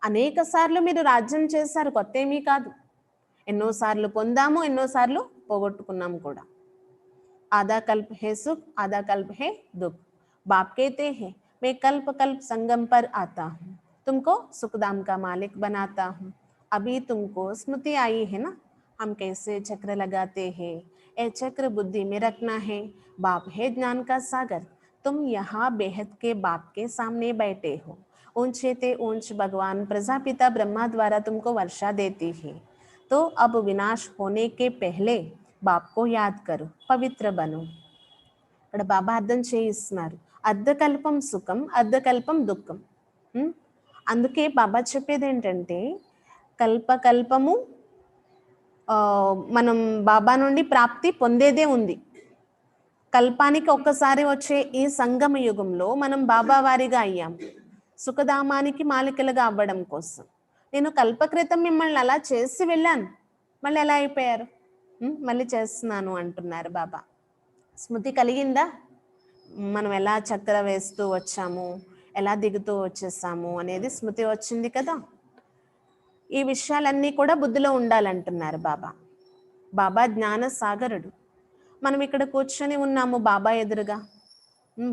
అనేక సార్లు మీరు రాజ్యం చేశారు, కొత్త ఏమీ కాదు. ఎన్నోసార్లు పొందాము, ఎన్నోసార్లు పోగొట్టుకున్నాము కూడా. आधा कल्प है सुख, आधा कल्प है दुख. बाप कहते हैं मैं कल्प कल्प संगम पर आता हूँ, तुमको सुखधाम का मालिक बनाता हूँ. अभी तुमको स्मृति आई है ना, हम कैसे चक्र लगाते हैं. ये चक्र बुद्धि में रखना है. बाप है ज्ञान का सागर, तुम यहाँ बेहद के बाप के सामने बैठे हो. ऊंचे ते ऊंच भगवान प्रजापिता ब्रह्मा द्वारा तुमको वर्षा देती है. तो अब विनाश होने के पहले బాప్ కో యాద్ కరు, పవిత్ర బను. ఇక్కడ బాబా అర్థం చేయిస్తున్నారు, అర్ధకల్పం సుఖం, అర్ధకల్పం దుఃఖం. అందుకే బాబా చెప్పేది ఏంటంటే కల్పకల్పము మనం బాబా నుండి ప్రాప్తి పొందేదే ఉంది. కల్పానికి ఒక్కసారి వచ్చే ఈ సంగమ యుగంలో మనం బాబా వారిగా అయ్యాం, సుఖధామానికి మాలికలుగా అవ్వడం కోసం. నేను కల్పక్రితం మిమ్మల్ని అలా చేసి వెళ్ళాను, మళ్ళీ ఎలా అయిపోయారు, మళ్ళీ చేస్తున్నాను అంటున్నారు బాబా. స్మృతి కలిగిందా? మనం ఎలా చక్ర వేస్తూ వచ్చాము, ఎలా దిగుతూ వచ్చేసాము అనేది స్మృతి వచ్చింది కదా. ఈ విషయాలన్నీ కూడా బుద్ధిలో ఉండాలంటున్నారు బాబా. బాబా జ్ఞాన సాగరుడు. మనం ఇక్కడ కూర్చొని ఉన్నాము బాబా ఎదురుగా,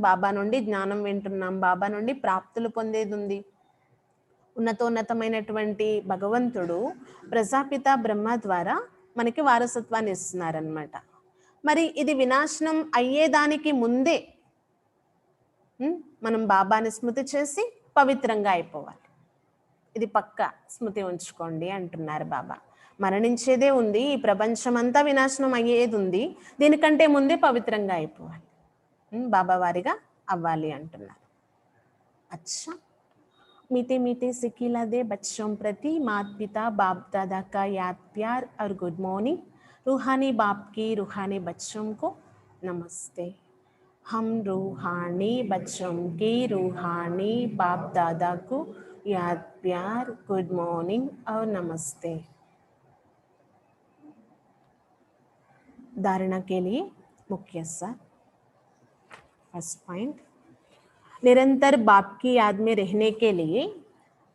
బాబా నుండి జ్ఞానం వింటున్నాం, బాబా నుండి ప్రాప్తులు పొందేది ఉంది. ఉన్నతోన్నతమైనటువంటి భగవంతుడు ప్రజాపిత బ్రహ్మ ద్వారా మనకి వారసత్వాన్ని ఇస్తున్నారనమాట. మరి ఇది వినాశనం అయ్యేదానికి ముందే మనం బాబాని స్మృతి చేసి పవిత్రంగా అయిపోవాలి. ఇది పక్కా స్మృతి ఉంచుకోండి అంటున్నారు బాబా. మరణించేదే ఉంది, ఈ ప్రపంచం అంతా వినాశనం అయ్యేది ఉంది, దీనికంటే ముందే పవిత్రంగా అయిపోవాలి, బాబా వారిగా అవ్వాలి అంటున్నారు. అచ్చా, मीठे मीठे से खिला दे बच्चों प्रति माता पिता बाप दादा का याद प्यार और गुड मॉर्निंग. रूहानी बाप की रूहानी बच्चों को नमस्ते. हम रूहानी बच्चों की रूहानी बाप दादा को याद प्यार गुड मॉर्निंग और नमस्ते. धारणा के लिए मुख्य सार. फर्स्ट पॉइंट, निरंतर बाप की याद में रहने के लिए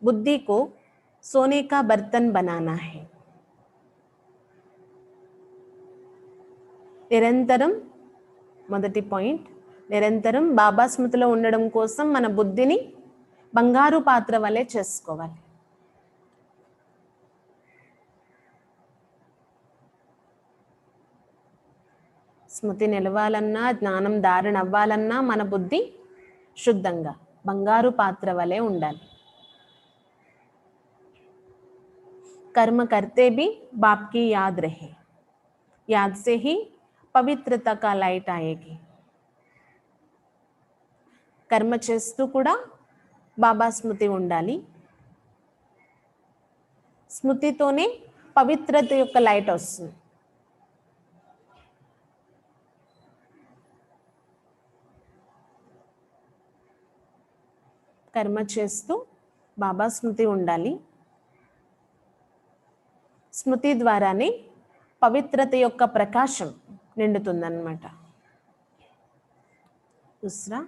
बुद्धि को सोने का बर्तन बनाना है. నిరంతరం, మొదటి పాయింట్, నిరంతరం బాబా స్మృతిలో ఉండడం కోసం మన బుద్ధిని బంగారు పాత్ర వలె చేసుకోవాలి. స్మృతి నిలవాలన్నా, జ్ఞానం ధారణ అవ్వాలన్నా మన బుద్ధి శుద్ధంగా బంగారు పాత్ర వలె ఉండాలి. कर्म करते भी बाप की याद रहे, याद से ही पवित्रता का लाइट आएगी. कर्म చేస్తూ కూడా బాబా స్మృతి ఉండాలి, స్మృతితోనే పవిత్రత యొక్క లైట్ వస్తుంది. కర్మ చేస్తూ బాబా స్మృతి ఉండాలి, స్మృతి ద్వారానే పవిత్రత యొక్క ప్రకాశం నిండుతుందన్నమాట. दूसरा,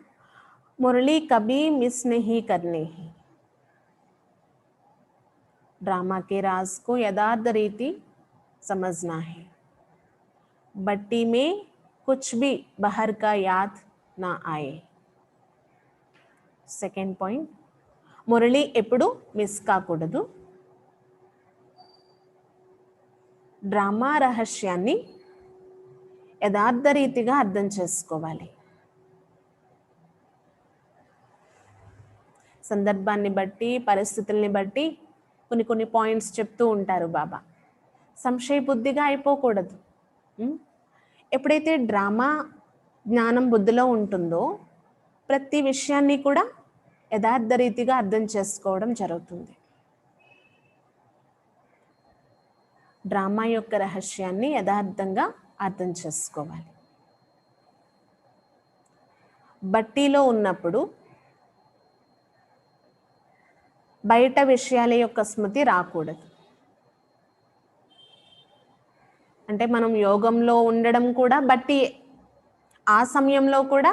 मुरली कभी मिस नहीं करनी है. ड्रामा के राज को यथार्थ रीति समझना है. बट्टी में कुछ भी बाहर का याद ना आए. సెకండ్ పాయింట్, మురళి ఎప్పుడు మిస్ కాకూడదు. డ్రామా రహస్యాన్ని యథార్థ రీతిగా అర్థం చేసుకోవాలి. సందర్భాన్ని బట్టి పరిస్థితుల్ని బట్టి కొన్ని పాయింట్స్ చెప్తూ ఉంటారు బాబా. సంశయ బుద్ధిగా అయిపోకూడదు. ఎప్పుడైతే డ్రామా జ్ఞానం బుద్ధిలో ఉంటుందో ప్రతి విషయాన్ని కూడా యథార్థ రీతిగా అర్థం చేసుకోవడం జరుగుతుంది. డ్రామా యొక్క రహస్యాన్ని యథార్థంగా అర్థం చేసుకోవాలి. బట్టీలో ఉన్నప్పుడు బయట విషయాల యొక్క స్మృతి రాకూడదు. అంటే మనం యోగంలో ఉండడం కూడా బట్టి ఆ సమయంలో కూడా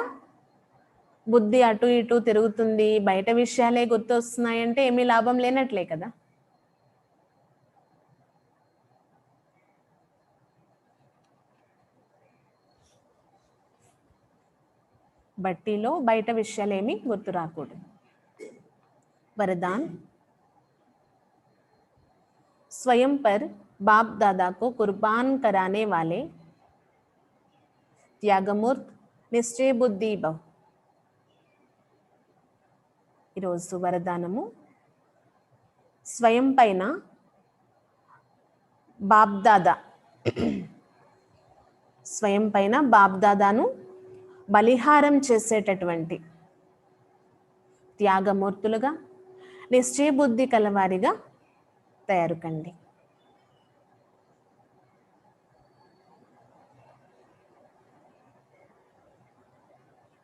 బుద్ధి అటు ఇటు తిరుగుతుంది, బయట విషయాలే గుర్తొస్తున్నాయంటే ఏమీ లాభం లేనట్లే కదా. బట్టీలో బయట విషయాలు ఏమీ గుర్తు రాకూడదు. वरदान, स्वयं पर बाप दादा को कुर्बान कराने वाले त्यागमूर्त निश्चय बुद्धि भव. ఈరోజు వరదానము, స్వయం పైన బాప్దాదాను బలిహారం చేసేటటువంటి త్యాగమూర్తులుగా నిశ్చయ బుద్ధి కలవారిగా తయారు కండి.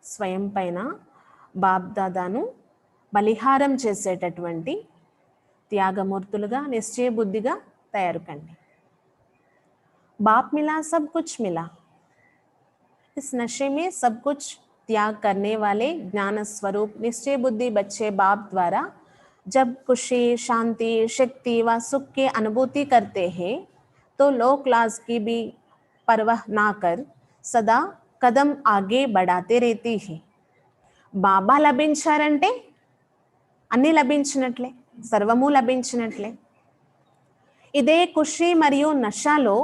స్వయం పైన బాప్దాదాను బలిహారం చేసేటటువంటి త్యాగమూర్తులుగా నిశ్చయ బుద్ధిగా తయారు కండి. बाप मिला सब कुछ मिला, इस नशे में सब कुछ त्याग करने वाले ज्ञान स्वरूप निश्चय बुद्धि बच्चे बाप द्वारा जब खुशी, शांति, शक्ति व सुख की अनुभूति करते हैं तो लोक लाज की भी परवाह ना कर सदा कदम आगे बढ़ाते रहती है. బాబా లభించారంటే అన్నీ లభించినట్లే, సర్వము లభించినట్లే. ఇదే ఖుషి మరియు నషాలో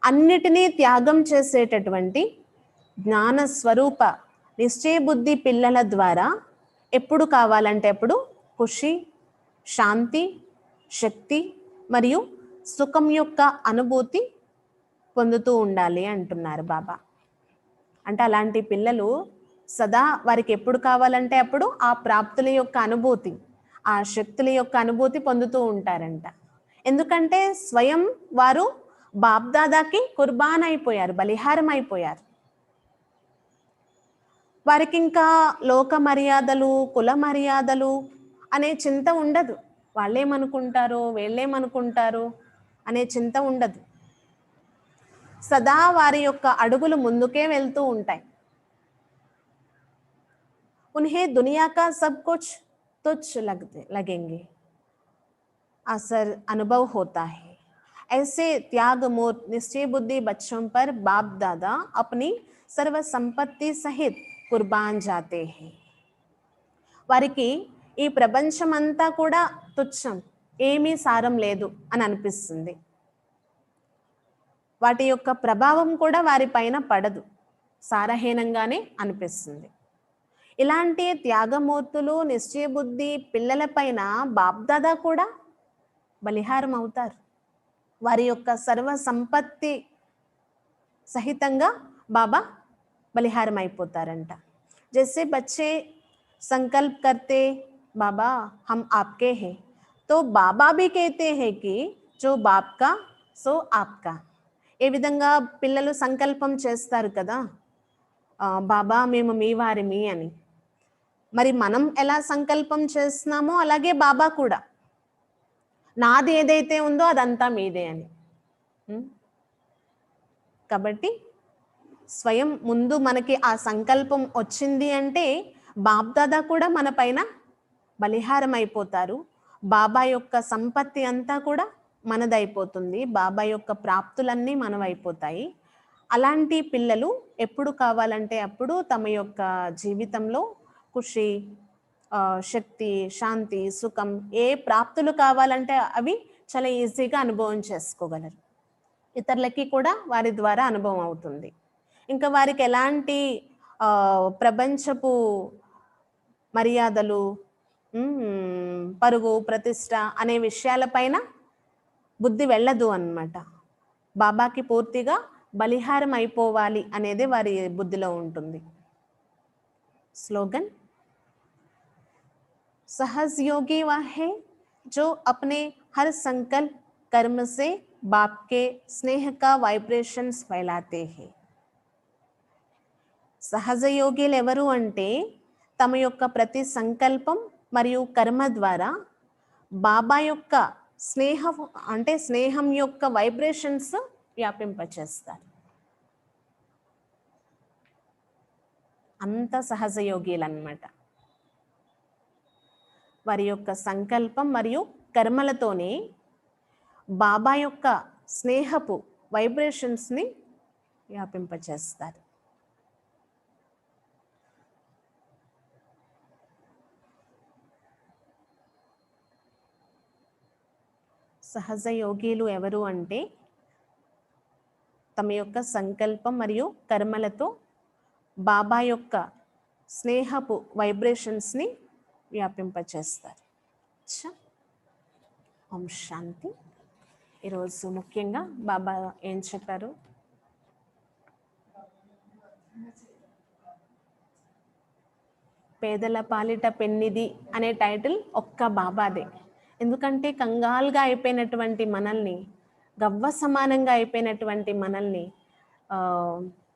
అన్నిటినీ త్యాగం చేసేటటువంటి జ్ఞాన స్వరూప నిశ్చయ బుద్ధి పిల్లల ద్వారా ఎప్పుడు కావాలంటే అప్పుడు ఖుషి, శాంతి, శక్తి మరియు సుఖం యొక్క అనుభూతి పొందుతూ ఉండాలి అంటున్నారు బాబా. అంటే అలాంటి పిల్లలు సదా వారికి ఎప్పుడు కావాలంటే అప్పుడు ఆ ప్రాప్తుల యొక్క అనుభూతి, ఆ శక్తుల యొక్క అనుభూతి పొందుతూ ఉంటారంట. ఎందుకంటే స్వయం వారు బాప్దాదాకి కుర్బాన్ అయిపోయారు, బలిహారం అయిపోయారు. వారికి ఇంకా లోక మర్యాదలు, కుల మర్యాదలు అనే చింత ఉండదు. వాళ్ళేమనుకుంటారో వీళ్ళేమనుకుంటారు అనే చింత ఉండదు. సదా వారి యొక్క అడుగులు ముందుకే వెళ్తూ ఉంటాయి. उन्हें दुनिया का सब कुछ तुच्छ लगेंगे, असर अनुभव होता है. ऐसे त्याग मूर्त निश्चय बुद्धि बच्चों पर बाप दादा अपनी सर्व संपत्ति सहित कुर्बान जाते हैं. వారికి ఈ ప్రపంచమంతా కూడా తుచ్చం, ఏమీ సారం లేదు అని అనిపిస్తుంది. వాటి యొక్క ప్రభావం కూడా వారి పైన పడదు, సారహీనంగానే అనిపిస్తుంది. ఇలాంటి త్యాగమూర్తులు నిశ్చయ బుద్ధి పిల్లల పైన బాప్దాదా కూడా బలిహారం అవుతారు. వారి యొక్క సర్వ సంపత్తి సహితంగా బాబా బలిహారం అయిపోతారంట. జైసే బచ్చే సంకల్ప్ కర్తే బాబా హమ్ ఆప్కే హే, తో బాబా భీ कहते हैं कि जो बाप का सो आपका. ఏ విధంగా పిల్లలు సంకల్పం చేస్తారు కదా, బాబా మేము మీ వారిమి అని. మరి మనం ఎలా సంకల్పం చేస్తున్నామో అలాగే బాబా కూడా నాది ఏదైతే ఉందో అదంతా మీదే అని. కాబట్టి స్వయం ముందు మనకి ఆ సంకల్పం వచ్చింది అంటే బాప్దాదా కూడా మన పైన బలిహారం అయిపోతారు. బాబా యొక్క సంపత్తి అంతా కూడా మనదైపోతుంది, బాబా యొక్క ప్రాప్తులన్నీ మనవైపోతాయి. అలాంటి పిల్లలు ఎప్పుడు కావాలంటే అప్పుడు తమ యొక్క జీవితంలో ఖుషి, శక్తి, శాంతి, సుఖం ఏ ప్రాప్తులు కావాలంటే అవి చాలా ఈజీగా అనుభవం చేసుకోగలరు. ఇతరులకి కూడా వారి ద్వారా అనుభవం అవుతుంది. ఇంకా వారికి ఎలాంటి ప్రపంచపు మర్యాదలు, పరువు ప్రతిష్ట అనే విషయాలపైన బుద్ధి వెళ్ళదు అన్నమాట. బాబాకి పూర్తిగా బలిహారం అయిపోవాలి అనేది వారి బుద్ధిలో ఉంటుంది. స్లోగన్, सहज योगी वह है जो अपने हर संकल्प कर्म से बाप के स्नेह का वाइब्रेशंस फैलाते हैं. సహజ యోగిలు ఎవరు అంటే తమ యొక్క ప్రతి సంకల్పం మరియు కర్మ ద్వారా బాబా యొక్క స్నేహం యొక్క వైబ్రేషన్స్ వ్యాపింపచేస్తారు. అంత సహజ యోగిలు అన్నమాట. వారి యొక్క సంకల్పం మరియు కర్మలతోనే బాబా యొక్క స్నేహపు వైబ్రేషన్స్ని వ్యాపింపచేస్తారు. సహజ యోగిలు ఎవరు అంటే తమ యొక్క సంకల్పం మరియు కర్మలతో బాబా యొక్క స్నేహపు వైబ్రేషన్స్ని వ్యాపింపచేస్తారు. ఓం శాంతి. ఈరోజు ముఖ్యంగా బాబా ఏం చెప్పారు? పేదల పాలిట పెన్నిది అనే టైటిల్ ఒక్క బాబాదే. ఎందుకంటే కంగాల్గా అయిపోయినటువంటి మనల్ని, గవ్వ సమానంగా అయిపోయినటువంటి మనల్ని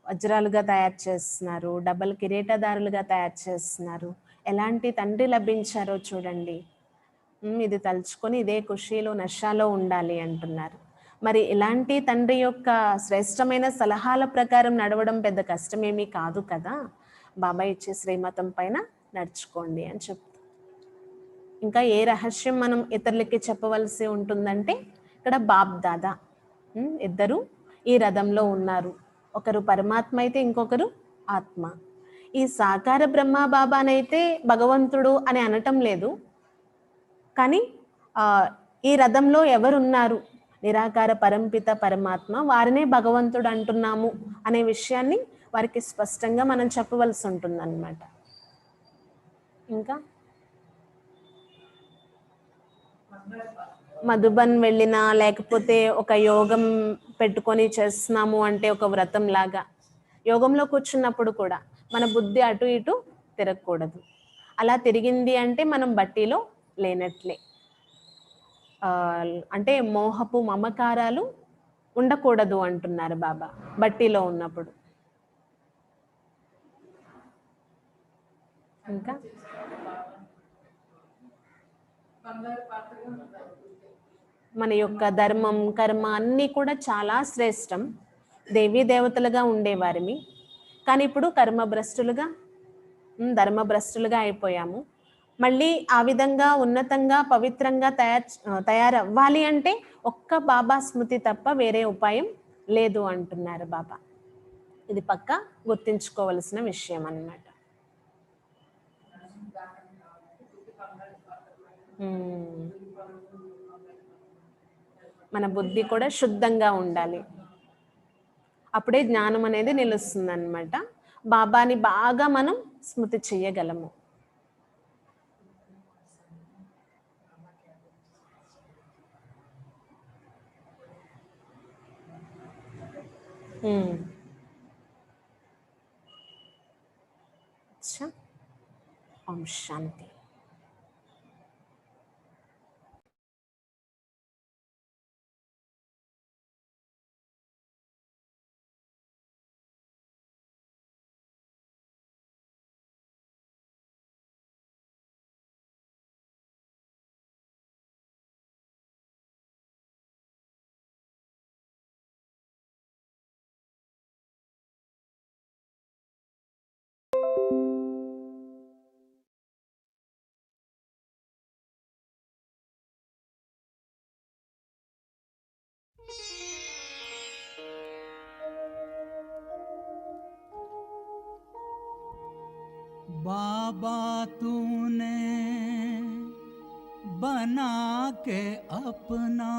వజ్రాలుగా తయారు చేస్తున్నారు, డబల్ కిరీటదారులుగా తయారు చేస్తున్నారు. ఎలాంటి తండ్రి లభించారో చూడండి. ఇది తలుచుకొని ఇదే ఖుషీలో నషాలో ఉండాలి అంటున్నారు. మరి ఇలాంటి తండ్రి యొక్క శ్రేష్టమైన సలహాల ప్రకారం నడవడం పెద్ద కష్టమేమీ కాదు కదా. బాబా ఇచ్చే శ్రీమతం పైన నడుచుకోండి అని చెప్తారు. ఇంకా ఏ రహస్యం మనం ఇతరులకి చెప్పవలసి ఉంటుందంటే, ఇక్కడ బాప్ దాదా ఇద్దరు ఈ రథంలో ఉన్నారు. ఒకరు పరమాత్మ అయితే ఇంకొకరు ఆత్మ. ఈ సాకార బ్రహ్మ బాబానైతే భగవంతుడు అని అనటం లేదు, కానీ ఈ రథంలో ఎవరున్నారు? నిరాకార పరంపిత పరమాత్మ, వారినే భగవంతుడు అంటున్నాము అనే విషయాన్ని వారికి స్పష్టంగా మనం చెప్పవలసి ఉంటుందన్నమాట. ఇంకా మధుబన్ వెళ్ళినా, లేకపోతే ఒక యోగం పెట్టుకొని చేస్తున్నాము అంటే ఒక వ్రతం లాగా, యోగంలో కూర్చున్నప్పుడు కూడా మన బుద్ధి అటు ఇటు తిరగకూడదు. అలా తిరిగింది అంటే మనం బట్టీలో లేనట్లే. అంటే మోహపు మమకారాలు ఉండకూడదు అంటున్నారు బాబా బట్టీలో ఉన్నప్పుడు. ఇంకా మన యొక్క ధర్మం కర్మ అన్నీ కూడా చాలా శ్రేష్టం. దేవీ దేవతలుగా ఉండేవారిని, కానీ ఇప్పుడు కర్మభ్రష్టులుగా ధర్మభ్రష్టులుగా అయిపోయాము. మళ్ళీ ఆ విధంగా ఉన్నతంగా పవిత్రంగా తయారవ్వాలి అంటే ఒక్క బాబా స్మృతి తప్ప వేరే ఉపాయం లేదు అంటున్నారు బాబా. ఇది పక్కా గుర్తించుకోవలసిన విషయం అన్నమాట. మన బుద్ధి కూడా శుద్ధంగా ఉండాలి, అప్పుడే జ్ఞానం అనేది నిలుస్తుంది అన్నమాట. బాబాని బాగా మనం స్మృతి చెయ్యగలము. ఓం శాంతి. बाबा तूने बना के अपना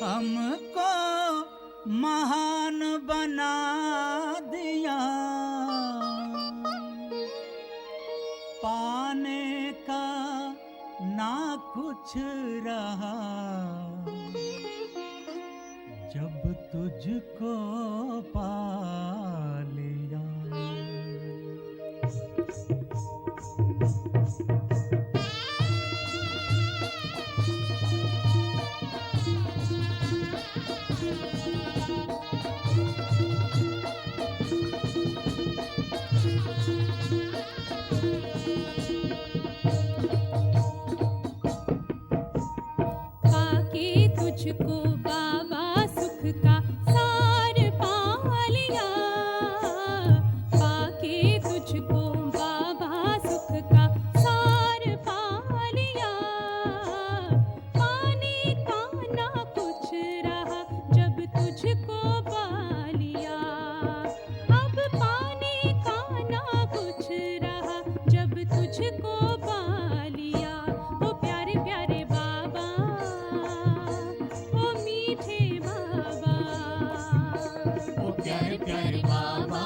हमको महान बना दिया, पाने कुछ रहा जब तुझको पा लिया। पाके तुझको बाबा सुख का सार पा लिया। पाके तुझको बाबा सुख का सार पा लिया। पाने का ना कुछ रहा जब तुझको पा लिया। अब पाने का ना कुछ रहा जब तुझको पा लिया। ओ प्यारे प्यारे बाबा, ओ मीठे बाबा, ओ प्यारे प्यारे बाबा,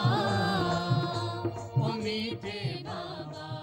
ओ मीठे बाबा।